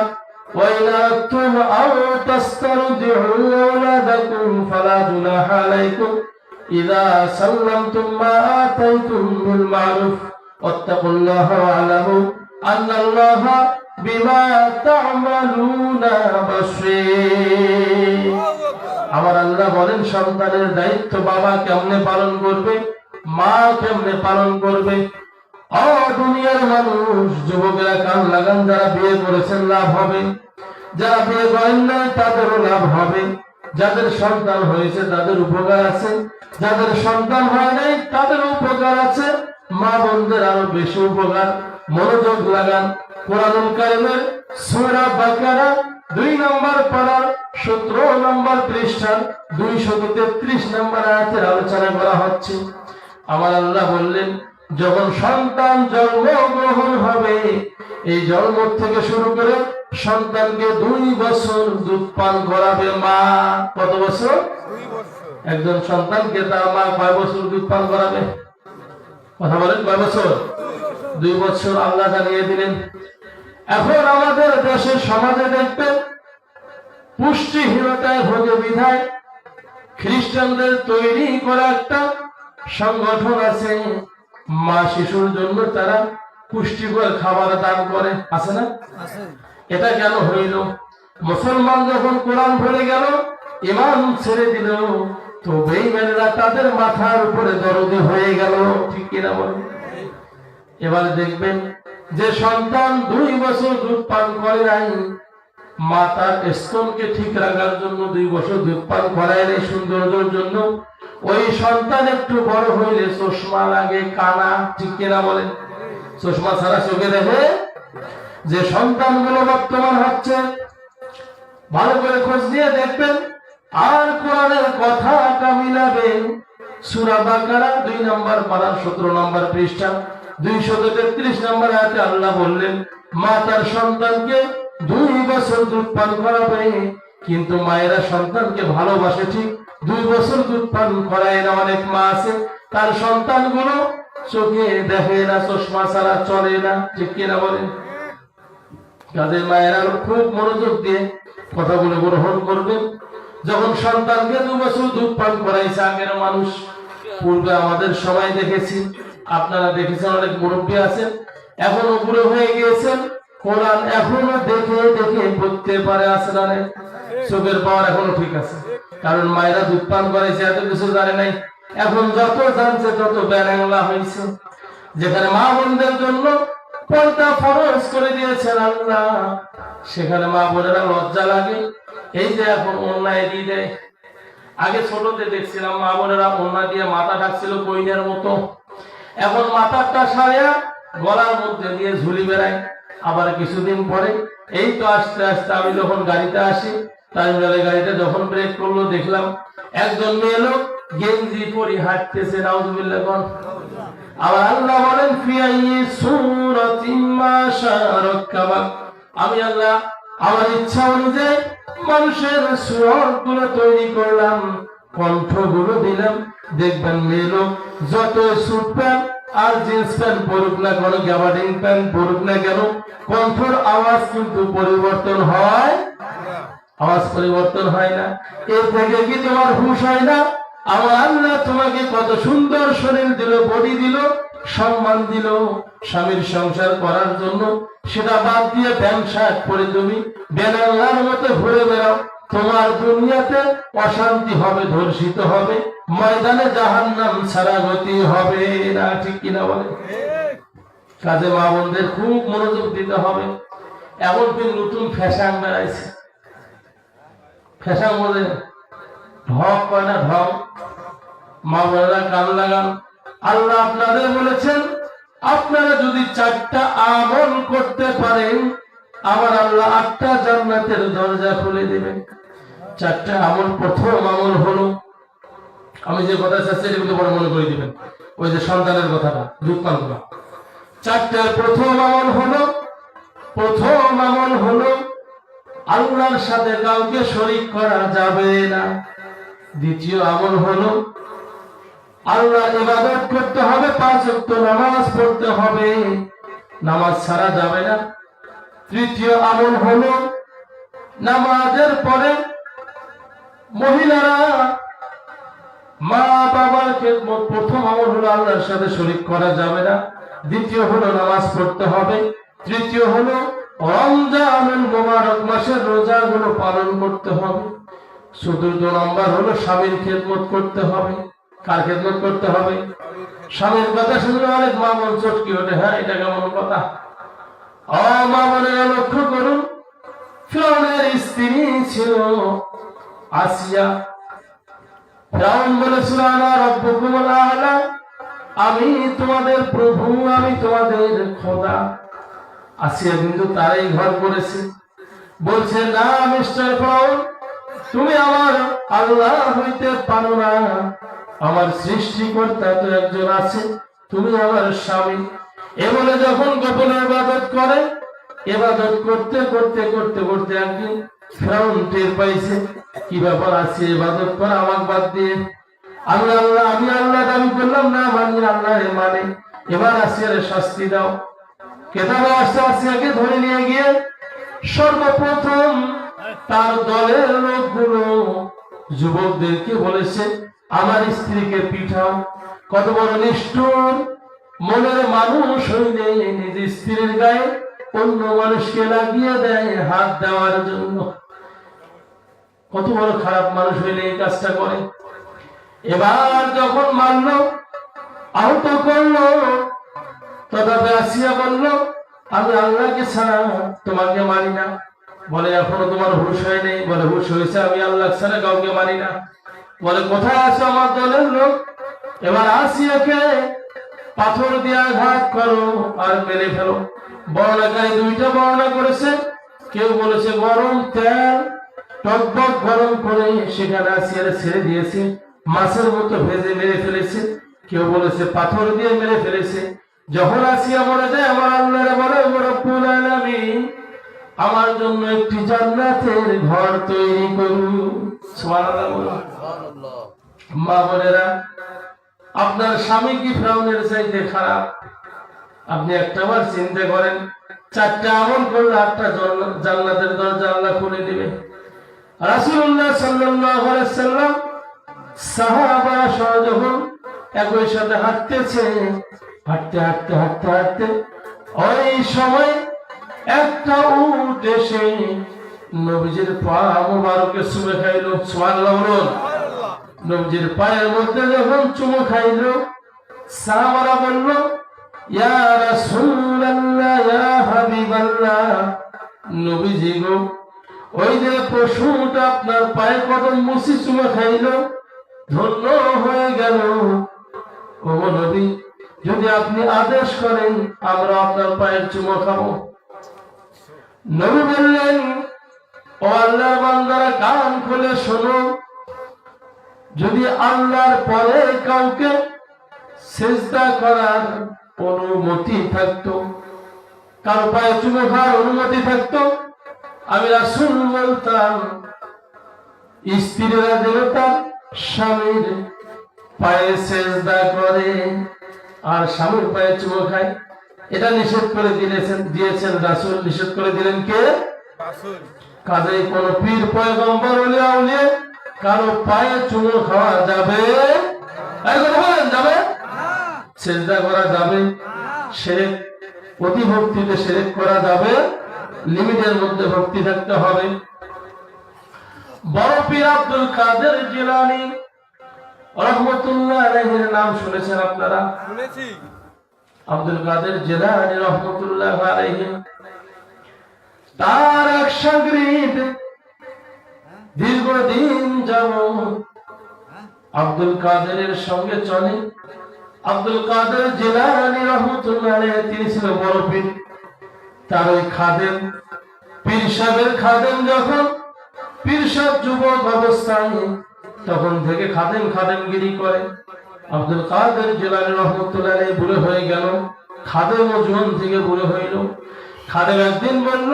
وإن أردتم أن تسترضعوا أولادكم فلا جناح عليكم إذا سلمتم ما آتيتم بالمعروف واتقوا الله واعلموا أن الله بما تعملون بصير। আমার আল্লাহ বলেন সন্তানের দায়িত্ব বাবা কেমনে পালন করবে, মা কেমনে পালন করবে। ও দুনিয়ার মানুষ, যুবকেরা কান লাগান, যারা বিয়ে করেছেন লাভ হবে, যারা বিয়ে করেন না তাদেরও লাভ হবে। যাদের সন্তান হয়েছে তাদের উপকার আছে, যাদের সন্তান হয় নাই তাদের উপকার আছে। মা বোনদের আরো বেশি উপকার। মনোযোগ লাগান। কোরআনুল কারীমের সূরা বাকারা 2 নম্বর পারার 17 নম্বর পৃষ্ঠার 233 নম্বর আয়াতের আলোচনা করা হচ্ছে। আমার আল্লাহ বললেন, যখন সন্তান জন্মগ্রহণ হবে, এই জন্ম থেকে শুরু করে সন্তানকে 2 বছর দুধ পান করাবে মা। কত বছর? 2 বছর। একজন সন্তানকে তার মা কয় বছর দুধ পান করাবে? কথা বলেন, কয় বছর? 2 বছর আল্লাহ জানিয়ে দিলেন। এখন আমাদের দেশের সমাজে দেখবেন পুষ্টিহীনতায় ভোগে বিধায় খ্রিস্টানদের তৈরি করা একটা সংগঠন আছে, মা শিশুর জন্য তারা পুষ্টিকর খাবার দান করে, আছে না? এটা কেন হইল? মুসলমান যখন কোরআন ভুলে গেল, ঈমান ছেড়ে দিল, তো বেঈমানেরা তাদের মাথার উপরে দরদি হয়ে গেল। ঠিক কিনা বলেন? এবার দেখবেন যে সন্তান 2 বছর দুধ পান করে নাই, মা তার স্তনকে ঠিক রাখার জন্য 2 বছর দুধ পান করায় নাই সৌন্দর্যের জন্য, ওই সন্তান একটু বড় হইলে চশমা লাগে, কানা। ঠিক কিনা বলেন? চশমা ছাড়া চোখে দেখে যে সন্তানগুলো বর্তমান হচ্ছে, ভালো করে খোঁজ নিয়ে দেখবেন। আর কোরআনের কথাটা মিলাবেন। সূরা বাকারা 2 নম্বর পারা 17 নম্বর পৃষ্ঠা 233 নম্বর আয়াতে আল্লাহ বললেন, মা তার সন্তানকে 2 বছর দুধ পান করাবে, কিন্তু মায়েরা সন্তানকে ভালোবাসে ঠিক 2 বছর দুধ পান করায় না। অনেক মা আছে তার সন্তানগুলো চোখে দেখে না, চশমা ছাড়া চলে না। ঠিক কিনা বলেন? কাজে মায়েরা খুব মনোযোগ দিয়ে কথাগুলো গ্রহণ করবেন। যখন সন্তানকে 2 বছর দুধ পান করাইছে আগের মানুষ, পূর্বে আমাদের সময় দেখেছি, আপনারা দেখেছেন, অনেক মুরব্বী আছেন, এখনো বুড়ো হয়ে গিয়েছেন, কোরআন এখনো দেখে দেখে পড়তে পারে, আছে না? চোখের পাওয়ার এখনো ঠিক আছে, কারণ মায়েরা দুধ পান করাইছে, এত কিছু জানে নাই। এখন যত জানছে তত ব্যাংলা হয়েছে। যেখানে মা বোনদের জন্য পর্দা ফরজ করে দিয়েছেন আল্লাহ, সেখানে মা বোনেরা লজ্জা লাগে। এই যে এখন অন্যায় দিয়ে দেয়, আগে ছোটতে দেখছিলাম মা বোনেরা ওড়না দিয়ে মাথা ঢাকছিল কইনের মতো, এখন মাথাটা সারিয়া গলার মধ্যে দিয়ে ঝুলি বেড়ায়। আবার কিছুদিন পরে এই তো আস্তে আস্তে আমি যখন গাড়িতে আসি, টাইমলাইনে গাড়িতে যখন ব্রেক করলো, দেখলাম একজন মেয়ে লোক গেঞ্জি পরে হাঁটতেছে। নাউজুবিল্লাহ কোন। আবার আল্লাহ বলেন, ফিয়াই সূরাতিন মা শারাকাবা, আমি আল্লাহ আমার ইচ্ছা অনুযায়ী মানুষের সুরগুলো তৈরি করলাম, কণ্ঠগুলো দিলাম। দেখবেন মেয়ে লোক যত স্যুট প্যান্ট আর জিন্স প্যান্ট পরুক না কেন, গ্যাবার্ডিং প্যান্ট পরুক না কেন, কণ্ঠর আওয়াজ কিন্তু পরিবর্তন হয়, আওয়াজ পরিবর্তন হয় না। এর থেকে কি তোমার হুঁশ হয় না? আমার আল্লাহ তোমাকে কত সুন্দর শরীর দিল, বডি দিল, সম্মান দিল স্বামীর সংসার করার জন্য, সেটা বাদ দিয়ে প্যান্ট শার্ট পরে তুমি বেনাল্লার মতো ঘুরে বেড়াও, তোমার দুনিয়াতে অশান্তি হবে, ধর্ষিত হবে, ময়দানে জাহান্নাম ছাড়া গতি হবে না। ঠিক কিনা বলে? কাজে মা বোনদের খুব মনোযোগ দিতে হবে। এখন কি নতুন ফ্যাশন বেড়াইছে, ফ্যাশন বলে ঢক কয় না, ঢক। মা বোনেরা কান লাগান, আল্লাহ আপনাদের বলেছেন, আপনারা যদি 4টা আমল করতে পারেন, আমার আল্লাহ 8টা জান্নাতের দরজা খুলে দিবেন। 4টা আমল। প্রথম আমল হলো, আমি যে কথা চাচ্ছি এগুলো বড় মনে করে দিবেন, ওই যে সন্তানের কথাটা, দুধ পান করা। 4টার প্রথম আমল হলো আল্লাহর সাথে কাউকে শরীক করা যাবে না। দ্বিতীয় আমল হলো আল্লাহর ইবাদত করতে হবে, 5 ওয়াক্ত নামাজ পড়তে হবে, নামাজ ছাড়া যাবে না। তৃতীয় আমল হলো নামাজের পরে মহিলারা মা বাবার খেদমত। প্রথম আমল হলো আল্লাহর সাথে শরীক করা যাবে না, দ্বিতীয় হলো নামাজ পড়তে হবে, তৃতীয় হলো রমজানুল মুবারক মাসের রোজাগুলো পালন করতে হবে, চতুর্থ নম্বর হলো স্বামীর খেদমত করতে হবে। কার খেদমত করতে হবে? স্বামীর কথা শুনলে অনেক মা বোন চটকি ওঠে, হ্যাঁ এটা কেমন কথা? মা বোনেরা লক্ষ্য করুন, ফিরআউনের স্ত্রী ছিল আসিয়া। ফিরআউন বলেছিল, আনা রাব্বুকুমুল আ'লা, আমি তোমাদের প্রভু, আমি তোমাদের খোদা। আসিয়া কিন্তু তারাই ঘর করেছে, বলছে না মিস্টার ফিরআউন, তুমি আমার আল্লাহ হইতে পারো না, আমার সৃষ্টিকর্তা তো একজন আছে, তুমি আমার স্বামী। এ বলে যখন গোপনে ইবাদত করে, ইবাদত করতে করতে করতে করতে একদিন ফিরআউন টের পাইছে, কি ব্যাপার আছে ইবাদত করা আমাকে বাদ দিয়ে, আমি আল্লাহ দাবি করলাম না, মানি আল্লাহরে মানে, এবার আসিয়ারে শাস্তি দাও। কেতাবে আসতে আসিয়াকে ধরে নিয়ে গিয়ে সর্বপ্রথম তার দলের লোকগুলো যুবকদেরকে বলেছে আমার স্ত্রীকে পিঠাও। কত বড় নিষ্ঠুর মনের মানুষ হইলে নিজের স্ত্রীর গায়ে অন্য মানুষকে লাগিয়ে দেয় হাত দেওয়ার জন্য। কত বড় খারাপ মানুষ হইলে এই কাজটা করে। এবার যখন মারল, আহত করলো, তথাপি আসিয়া বলল আমি আল্লাহকে ছাড়া তোমাকে মানি না। বলে এখনো তোমার হুঁশ হয় নেই? বলে হুঁশ হয়েছে, আমি আল্লাহ ছাড়া কাউকে মানি না। বলে কোথায় আছে আমার দলের লোক? এবার আসিয়াকে পাথর দিয়ে আঘাত করো আর মেরে ফেলো। বর্ণাকারী দুইটা বর্ণনা করেছে, কেউ বলেছে গরম তেল টকবক গরম করে সেখানে আসিয়ারে ছেড়ে দিয়েছে, মাছের মতো ভেজে মেরে ফেলেছে। কেউ বলেছে পাথর দিয়ে মেরে ফেলেছে। যখন আসিয়া মরে যায়, আমার আল্লাহরে বলে রব্বুল আলামিন আমার জন্য একটি জান্নাতের ঘর তৈরি করুন। সুবহানাল্লাহ বলুন। মা বোনেরা, আপনার স্বামী কি ফিরআউনের চাইতে খারাপ? আপনি একটাবার চিন্তা করেন, 4টা আমল করলে 8টা জান্নাতের দরজা আল্লাহ খুলে দিবে। রাসূলুল্লাহ সাল্লাল্লাহু আলাইহি সাল্লাম সাহাবারা সহ যখন একই সাথে হাঁটতেছে, হাঁটতে হাঁটতে হাঁটতে হাঁটতে ওই সময় একটা উট এসে নবীজির পা মুবারকে চুমে খাইলো। সুবহানাল্লাহ বলুন। নবীজির পায়ের মধ্যে যখন চুমু খাইলো, সাহাবারা বলল ইয়া রাসূলুল্লাহ, ইয়া হাবিবাল্লাহ, নবীজি গো, ওই যে পশুটা আপনার পায়ে কদম মুছি চুমে খাইলো, ধন্য হয়ে গেল। ও নবী, যদি আপনি আদেশ করেন আমরা আপনার পায়ের চুমো খাবো। নবী বললেন ও আল্লাহর বান্দারা, কান খুলে শোনো, যদি আল্লাহর পরে কাউকে সিজদা করার অনুমতি থাকতো, কারো পায়ে চুমো খাওয়ার অনুমতি থাকতো, আমি রাসূল বলতাম স্ত্রীরা যেন তার স্বামীর পায়ে সিজদা করে আর স্বামীর পায়ে চুমো খায়। এটা নিষেধ করে দিয়েছেন রাসূল। নিষেধ করে দিলেন কে? রাসূল। কাজেই কোন পীর পয়গম্বর ওলিয়া উলিয়া কারো পায়ে চুমো খাওয়া যাবে? যাবে? সিজদা করা যাবে? শিরক, অতি ভক্তিতে শিরক করা যাবে? লিমিটের মধ্যে ভক্তি থাকতে হবে। বড় পীর আব্দুল কাদের জিলানী রাহমাতুল্লাহ আলাইহির নাম শুনেছেন আপনারা? শুনেছি। আব্দুল কাদের জিলানী রাহমাতুল্লাহ আলাইহি, তার এক শাগরিদ দীর্ঘদিন যাবত আব্দুল কাদেরের সঙ্গে চলে। আব্দুল কাদের জিলানী রাহমাতুল্লাহ আলাইহি তিনি ছিলেন বড় পীর। তার ওই খাদেম, পীর সাহেবের খাদেম, যখন পীর সাহেব যুবক অবস্থায় তখন থেকে খাদেমগিরি করে। আব্দুল কাদের জিলানী রাহমাতুল্লাহ আলাইহি বুড়ো হয়ে গেল, খাদেম ও জোয়ান থেকে বুড়ো হইল। খাদেম একদিন বলল,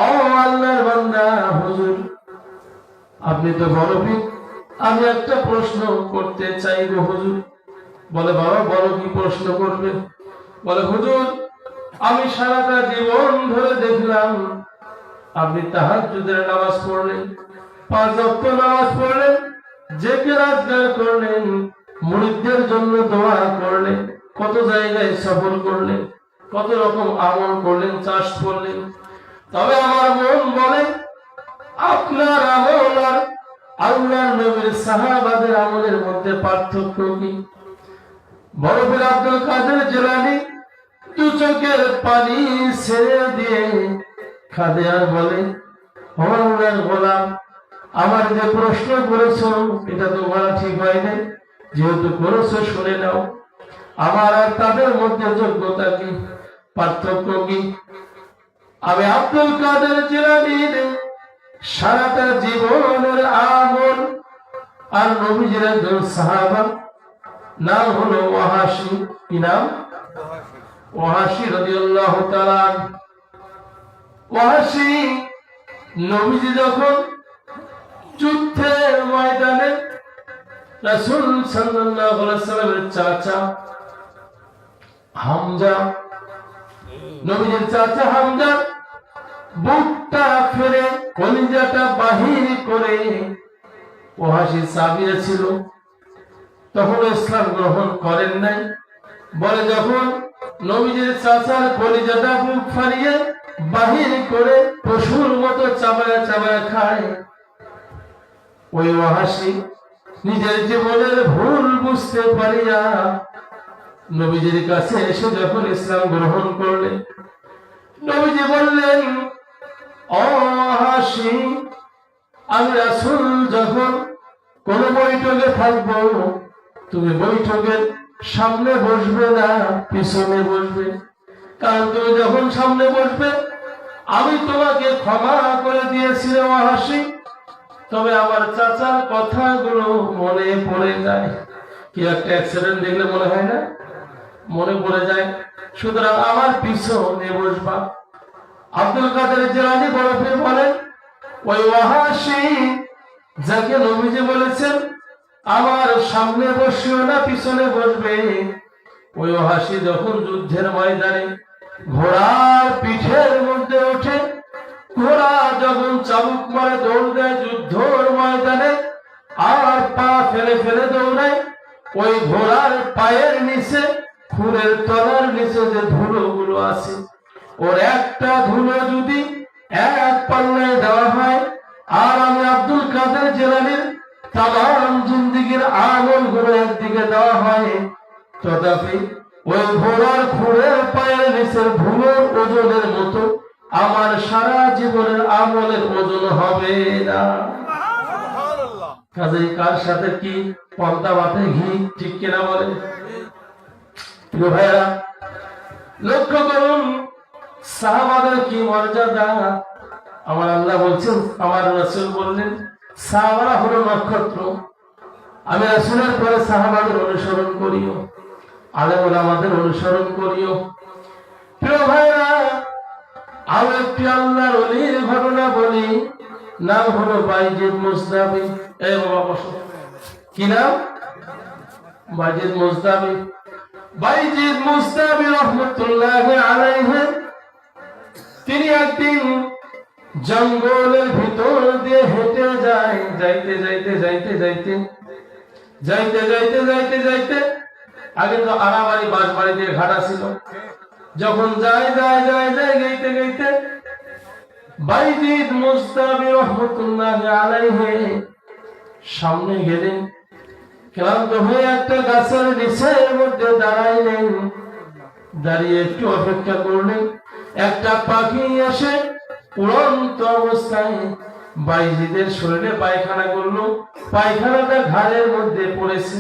ও আল্লাহর বান্দা হুজুর, আপনি তো বড় পীর, আমি একটা প্রশ্ন করতে চাই গো হুজুর। বলে বাবা বলো, কি প্রশ্ন করবে? বলে হুজুর, আমি সারাটা জীবন ধরে দেখলাম আপনি তাহাজ্জুদের নামাজ পড়লেন, 5 ওয়াক্ত নামাজ পড়লেন, জেকের আজকার করলেন, মুরিদদের জন্য দোয়া করলেন, কত জায়গায় সফর করলেন, কত রকম আমল করলেন, চাষ করলেন। তবে আমার মন বলে আপনার আমল আর আল্লাহর নবীর সাহাবাদের আমলের মধ্যে পার্থক্য কি? বড় পীর আব্দুল কাদের জিলানী 2 চোখের পানি ছেড়ে দিয়ে কাঁদে আর বলে, ও আল্লাহর গোলাম, আমার যে প্রশ্ন করেছো এটা তো বলা ঠিক হয় না, যেহেতু করেছো শুনে নাও। আমার আর তাদের মধ্যে যোগ্যতা কি, পার্থক্য কি? আমি আব্দুল কাদের জিলানীর সারাটা জীবনের আমল আর নবীজির একজন সাহাবা নাম হলো ওয়াহাশি। কি নাম? ওয়াহাশি রাদিয়াল্লাহু তাআলা। ওয়াহাশি নবীজি যখন যুদ্ধের ময়দানে রাসূল সাল্লাল্লাহু আলাইহি ওয়াসাল্লামের চাচা হামজা, নবীজির চাচা হামজা বুকটা ফেরে কলিজাটা বাহির করে ওয়াহাশি সাবিয়া ছিল, তখন ইসলাম গ্রহণ করেন নাই। বলে যখন নবীজির চাচার কলিজাটা বুক ফাড়িয়ে বাহির করে পশুর মতো চাবায়া চাবায়া খায়, ওই ওয়াহাশি নিজের জীবনের ভুল বুঝতে পারিয়া নবীজির কাছে এসে যখন ইসলাম গ্রহণ করলেন, নবীজি বললেন, ও ওয়াহাশি, আমি রাসূল যখন কোন বৈঠকে থাকবো, তুমি বৈঠকের সামনে বসবে না, পিছনে বসবে। কারণ তুমি যখন সামনে বসবে আমি তোমাকে ক্ষমা করে দিয়েছি ওয়াহাশি, তবে আমার চাচার কথাগুলো মনে পড়ে যায়। কি একটা অ্যাক্সিডেন্ট দেখলে মনে হয় না? মনে পড়ে যায়। সুতরাং আমার পিছনে বসবা। আব্দুল কাদের জিলানী বরফে বলেন, ওই ওয়াহাশি যাকে নবীজি বলেছেন আমার সামনে বসিও না, পিছনে বসবে, ওই ওয়াহাশি যখন যুদ্ধের ময়দানে ঘোড়ার পিঠের মধ্যে ওঠে, ঘোড়া যখন চাবুক মারে দৌড় দেয় যুদ্ধের ময়দানে, আর পা ফেলে ফেলে দৌড়ায়, ওই ঘোড়ার পায়ের নিচে খুরের তলার নিচে যে ধুলোগুলো আছে, ওর একটা ধুলো যদি এক পাল্লায় দেওয়া হয়, আর আমি আব্দুল কাদের জিলানীর তামাম জিন্দেগীর আমল গুলো একদিকে দেওয়া হয়, তথাপি ওই ঘোড়ার খুরের পায়ের নিচের ধুলোর ওজনের মতো আমার সারা জীবনের আমলের ওজন হবে না। কাজেই কার সাথে কি পর্দা বাঁধে ঘি, ঠিক কিনা বলে? প্রিয় ভাইরা, লক্ষ্য করুন সাহাবাদের কি মর্যাদা। আমার আল্লাহ বলছেন, আমার রাসূল বললেন, সাহাবারা হলো নক্ষত্র। আমি রাসূলের পরে সাহাবাদের অনুসরণ করিও, আলেম ওলামাদের অনুসরণ করিও। প্রিয় ভাইরা, আর একটি আল্লাহর ওলির ঘটনা বলি, নাম হলো বাইজিদ মুস্তাবি। এই বাবা বসো। কি নাম? বাইজিদ মুস্তাবি। বাইজিদ মুস্তাবি রহমতুল্লাহ আলাইহি, তিনি একদিন জঙ্গলের ভিতর দিয়ে হেঁটে যায়, যাইতে যাইতে যাইতে যাইতে যাইতে যাইতে যাইতে যাইতে, আগে তো আড়াবাড়ি বাঁশবাড়ি দিয়ে ঘাটা ছিল, যখন যায় যায় যায় যায় গাইতে গাইতে বাইজিদ মুস্তাবি রহমতুল্লাহ আলাইহি সামনে গেলেন, ক্লান্ত হয়ে একটা গাছের নিচের মধ্যে দাঁড়াইলেন। দাঁড়িয়ে একটু অপেক্ষা করলেন, একটা পাখি এসে উড়ন্ত অবস্থায় বাইজিদের শরীরে পায়খানা করলো, পায়খানাটা ঘাড়ের মধ্যে পড়েছে।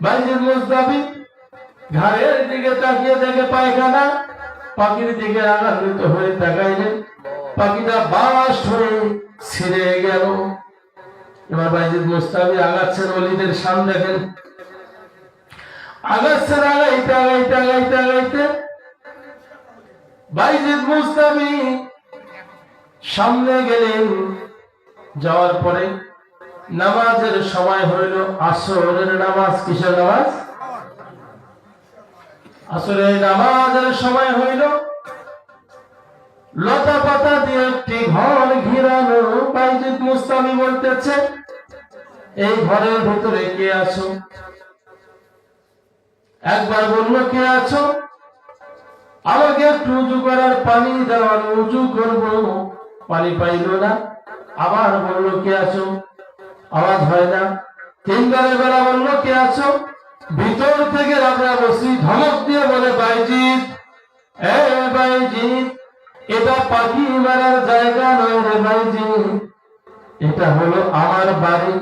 বাইজিদ মুস্তাবি ঘাড়ের দিকে তাকিয়ে দেখে পায়খানা, পাখির দিকে আঘাত হয়ে তাকাইলেন, পাখিটা বাস্ট হয়ে ছিঁড়ে গেল। এবার বাইজিদ মুস্তাবি আগাচ্ছেন, ওলিদের সামনে দেখেন আগাচ্ছেন, আগাইতে আগাইতে আগাইতে আগাইতে বাইজিদ মুস্তাবি সামনে গেলেন। যাওয়ার পরে নামাজের সময় হইল, আসরের নামাজ। কিসের নামাজ? আসরের নামাজের সময় হইল। লতা পাতা দিয়ে একটি ঘর ঘিরানো। বাইজিদ মুস্তাবি বলতেছে, এই ঘরের ভিতরে কে আছো? একবার বলল, কে আছো? আমাকে একটু উজু করার পানি দাও, আমি উজু করবো। পানি পাইল না। আবার বলল, কে আছো? আওয়াজ হয় না। তিনবারের বেলা বলল, কে আছো? ভিতর থেকে রাবড়া বসি ধমক দিয়ে বলে, বাইজিদ, এ বাইজিদ, এটা পাখি মারার জায়গা নয় রে বাইজিদ, এটা হলো আমার বাড়ি।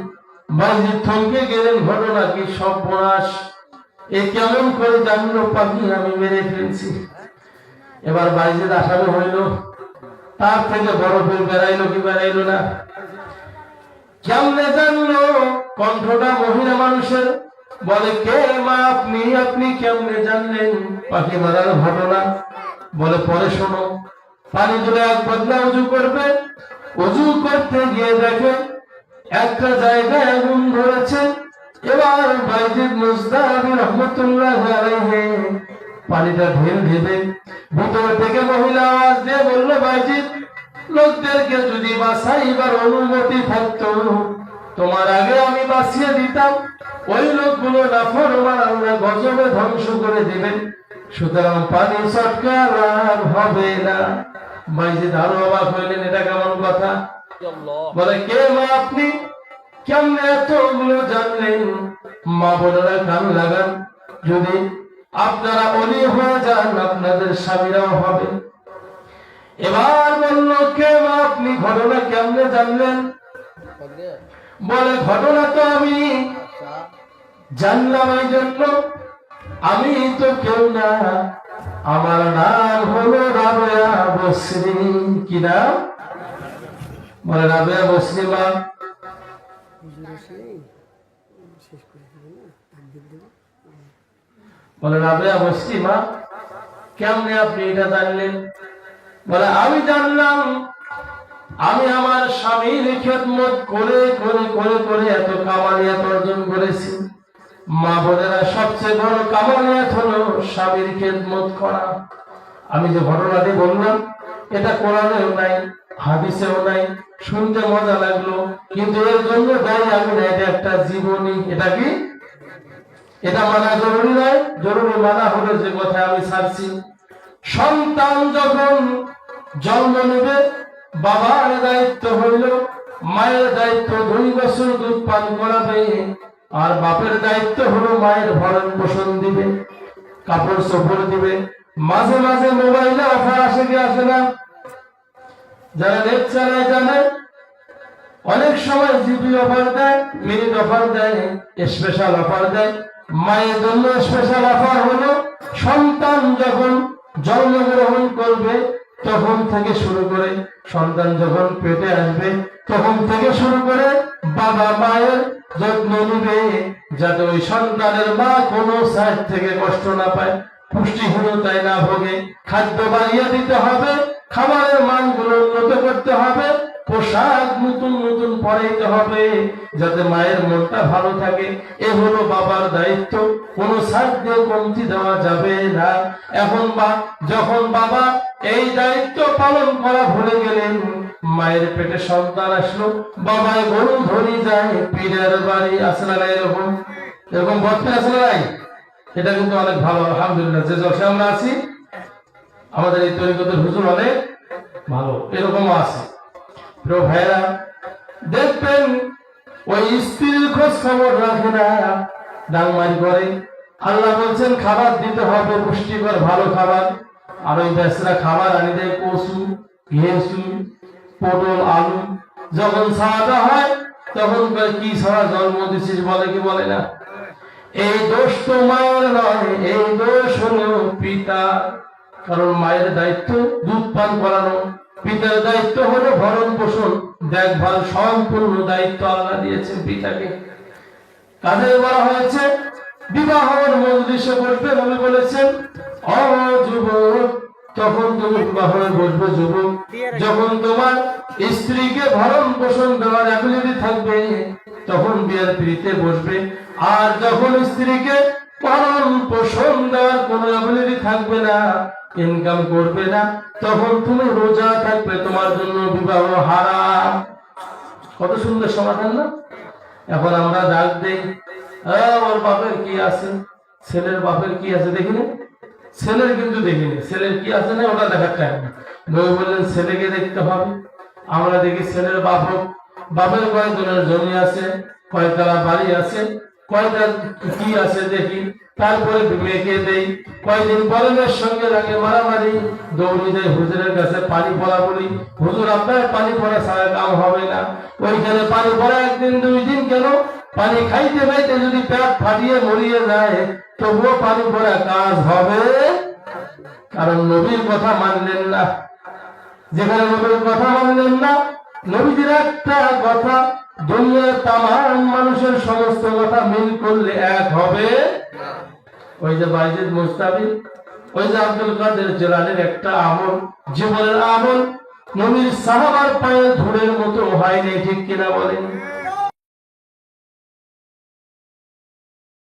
বাইজিদ থমকে গেলেন, ঘটনা কি? সর্বনাশ। এ কেমন করে জানলো পাখি আমি মেরে ফেলছি। এবার বাইজিদ আসামি হইল, তার থেকে বড় ফের বেড়াইলো কি বেড়াইলো না? কেমনে জানলো? কণ্ঠটা মহিলা মানুষের। বলে কে মা আপনি? আপনি কেমনে জানলেন পাখি মারার ঘটনা? বলে পরে শোনো। পানি তুলে এক বদলা উজু করবে, উজু করতে গিয়ে দেখে একটা জায়গায় আগুন ধরেছে। এবার বাইজিদ মুস্তাবি রহমতুল্লাহ আলাইহি পানিটা ঢেল ঢেলে ভিতর থেকে মহিলা আওয়াজ দিয়ে বলল, বাইজিদ, লোকদেরকে যদি বাঁচাইবার অনুমতি থাকতো তোমার আগে আমি বাঁচিয়ে দিতাম। ওই লোকগুলো নাফরমান আল্লাহ গজবে ধ্বংস করে দিবেন, সুতরাং পানি চটকার আর হবে না। বাইজিদ আরো অবাক হইলেন, এটা কেমন কথা? বলে কে মা আপনি? কেমনে এতগুলো জানলেন? মা বোনেরা কান লাগান, যদি আপনারা অলি হয়ে যান আপনাদের স্বামীরাও হবে। এবার বলল, কে মা আপনি? ঘটনা কেমনে জানলেন? বলে ঘটনা তো আমি জানলাম এই জন্য, আমি তো কেউ না, আমার নাম হলো রাবেয়া বসরি। কি নাম? বলে রাবেয়া বসরি মা। বলে রাবেয়া বসরি মা, কেমনে আপনি এটা জানলেন? বলে আমি জানলাম, আমি আমার স্বামীর খেদমত করে করে করে করে এত কামালিয়াত অর্জন করেছি। মা বোনেরা, সবচেয়ে বড় কামালিয়াত হলো স্বামীর খেদমত করা। আমি যে ঘটনাটি বললাম এটা কোরআনেও নাই, হাদিসেও নাই। শুনতে মজা লাগলো, কিন্তু এর জন্য দায়ী আমি না, এটা একটা জীবনী। এটা কি? এটা মানা জরুরি নয়? জরুরি মানা হলো যে কথা আমি ছাড়ছি। সন্তান যখন জন্ম নেবে, বাবার দায়িত্ব হইল, মায়ের দায়িত্ব 2 বছর দুধ পান করাবে, আর বাপের দায়িত্ব হলো মায়ের ভরণ পোষণ দিবে, কাপড় চোপড় দিবে। মাঝে মাঝে মোবাইলে অফার আসে কি আসে না? যারা নেট চালায় জানে, অনেক সময় জিবি অফার দেয়, মিনিট অফার দেয়, স্পেশাল অফার দেয়। মায়ের জন্য স্পেশাল অফার হলো সন্তান যখন জন্মগ্রহণ করবে তখন থেকে শুরু করে, সন্তান যখন পেটে আসবে তখন থেকে শুরু করে বাবা মায়ের যত্ন নিবে, যাতে ওই সন্তানের মা কোনো সাইড থেকে কষ্ট না পায়, পুষ্টিহীনতায় না ভোগে। খাদ্য বাড়িয়ে দিতে হবে, খাবারের মানগুলো উন্নত করতে হবে, পোশাক নতুন নতুন পরাইতে হবে, যাতে মায়ের মনটা ভালো থাকে। এ হলো বাবার দায়িত্ব, কোনো সাইড দিয়ে কমতি দেওয়া যাবে না। এখন যখন বাবা এই দায়িত্ব পালন করা ভুলে গেলেন, মায়ের পেটে সন্তান আসলো, বাবায় গরু ধরি যায় পীরের বাড়ি। আসলে না এরকম এরকম বর্তমানে আসলে নাই? এটা কিন্তু অনেক ভালো, আলহামদুলিল্লাহ। যে জলসে আমরা আছি, আমাদের এই তরিকতের হুজুর অনেক ভালো, এরকমও আছে। প্রিয় ভাইরা, দেখবেন ওই স্ত্রীর খোঁজ খবর রাখে না, ডাংমারি করে। আল্লাহ বলছেন খাবার দিতে হবে, পুষ্টিকর ভালো খাবার। আর ওই বেচরা খাবার আনি দেয় কচু, ঘেঁসু, পটল, আলু। যখন ছাড়াটা হয় তখন কি ছাড়া জন্ম দিছিস বলে কি বলে না? এই দোষ তো মায়ের নয়, এই দোষ হলো পিতা। কারণ মায়ের দায়িত্ব দুধ পান করানো, পিতার দায়িত্ব হলো ভরণ পোষণ, দেখভাল। সম্পূর্ণ দায়িত্ব আল্লাহ দিয়েছেন পিতাকে। কাদের বলা হয়েছে বিবাহের মজলিসে বসবে, নবী বলেছেন ও যুবক, তখন তুমি বিবাহ হয়ে বসবে যুবক যখন তোমার স্ত্রীকে ভরণ পোষণ দেওয়ার অ্যাবিলিটি থাকবে, তখন বিয়ের পিড়িতে বসবে। আর যখন স্ত্রীকে ভরণ পোষণ দেওয়ার কোনো অ্যাবিলিটি থাকবে না, ইনকাম করবে না, তখন তুমি রোজা থাকবে, তোমার জন্য বিবাহ হারাম। কত সুন্দর সমাধান না? এখন আমরা ডাক দেই, ওর বাপের কি আছে, ছেলের বাপের কি আছে দেখিনি, ছেলের কিন্তু দেখিনি, ছেলের কি আছে না ওটা দেখার টাইম। নবী বললেন ছেলেকে দেখতে হবে। আমরা দেখি ছেলের বাপের কয় জনের জমি আছে, কয়তলা বাড়ি আছে, কয়টা কি আছে দেখি, তারপরে মেয়েকে দেই। কয়দিন পরে মেয়ের সঙ্গে লাগে মারামারি, দৌড়ে যাই হুজুরের কাছে পানি পড়া বলি, হুজুর আপনার পানি পড়া ছাড়া কাম হবে না। ওইখানে পানি পড়া 1 দিন 2 দিন কেন, পানি খাইতে খাইতে যদি পেট ফাটিয়ে মরিয়ে যায় তবুও পানি পড়া কাজ হবে, কারণ নবীর কথা মানলেন না। যেখানে নবীর কথা মানলেন না, নবীজির একটা কথা দুনিয়ার তামাম মানুষের সমস্ত কথা মিল করলে এক হবে। ওই যে বাইজিদ মুস্তাফি, ওই যে আব্দুল কাদের জিলানীর একটা আমল, জীবনের আমল নবীর সাহাবার পায়ে ধুলের মতো হয়নি, ঠিক কিনা বলেন?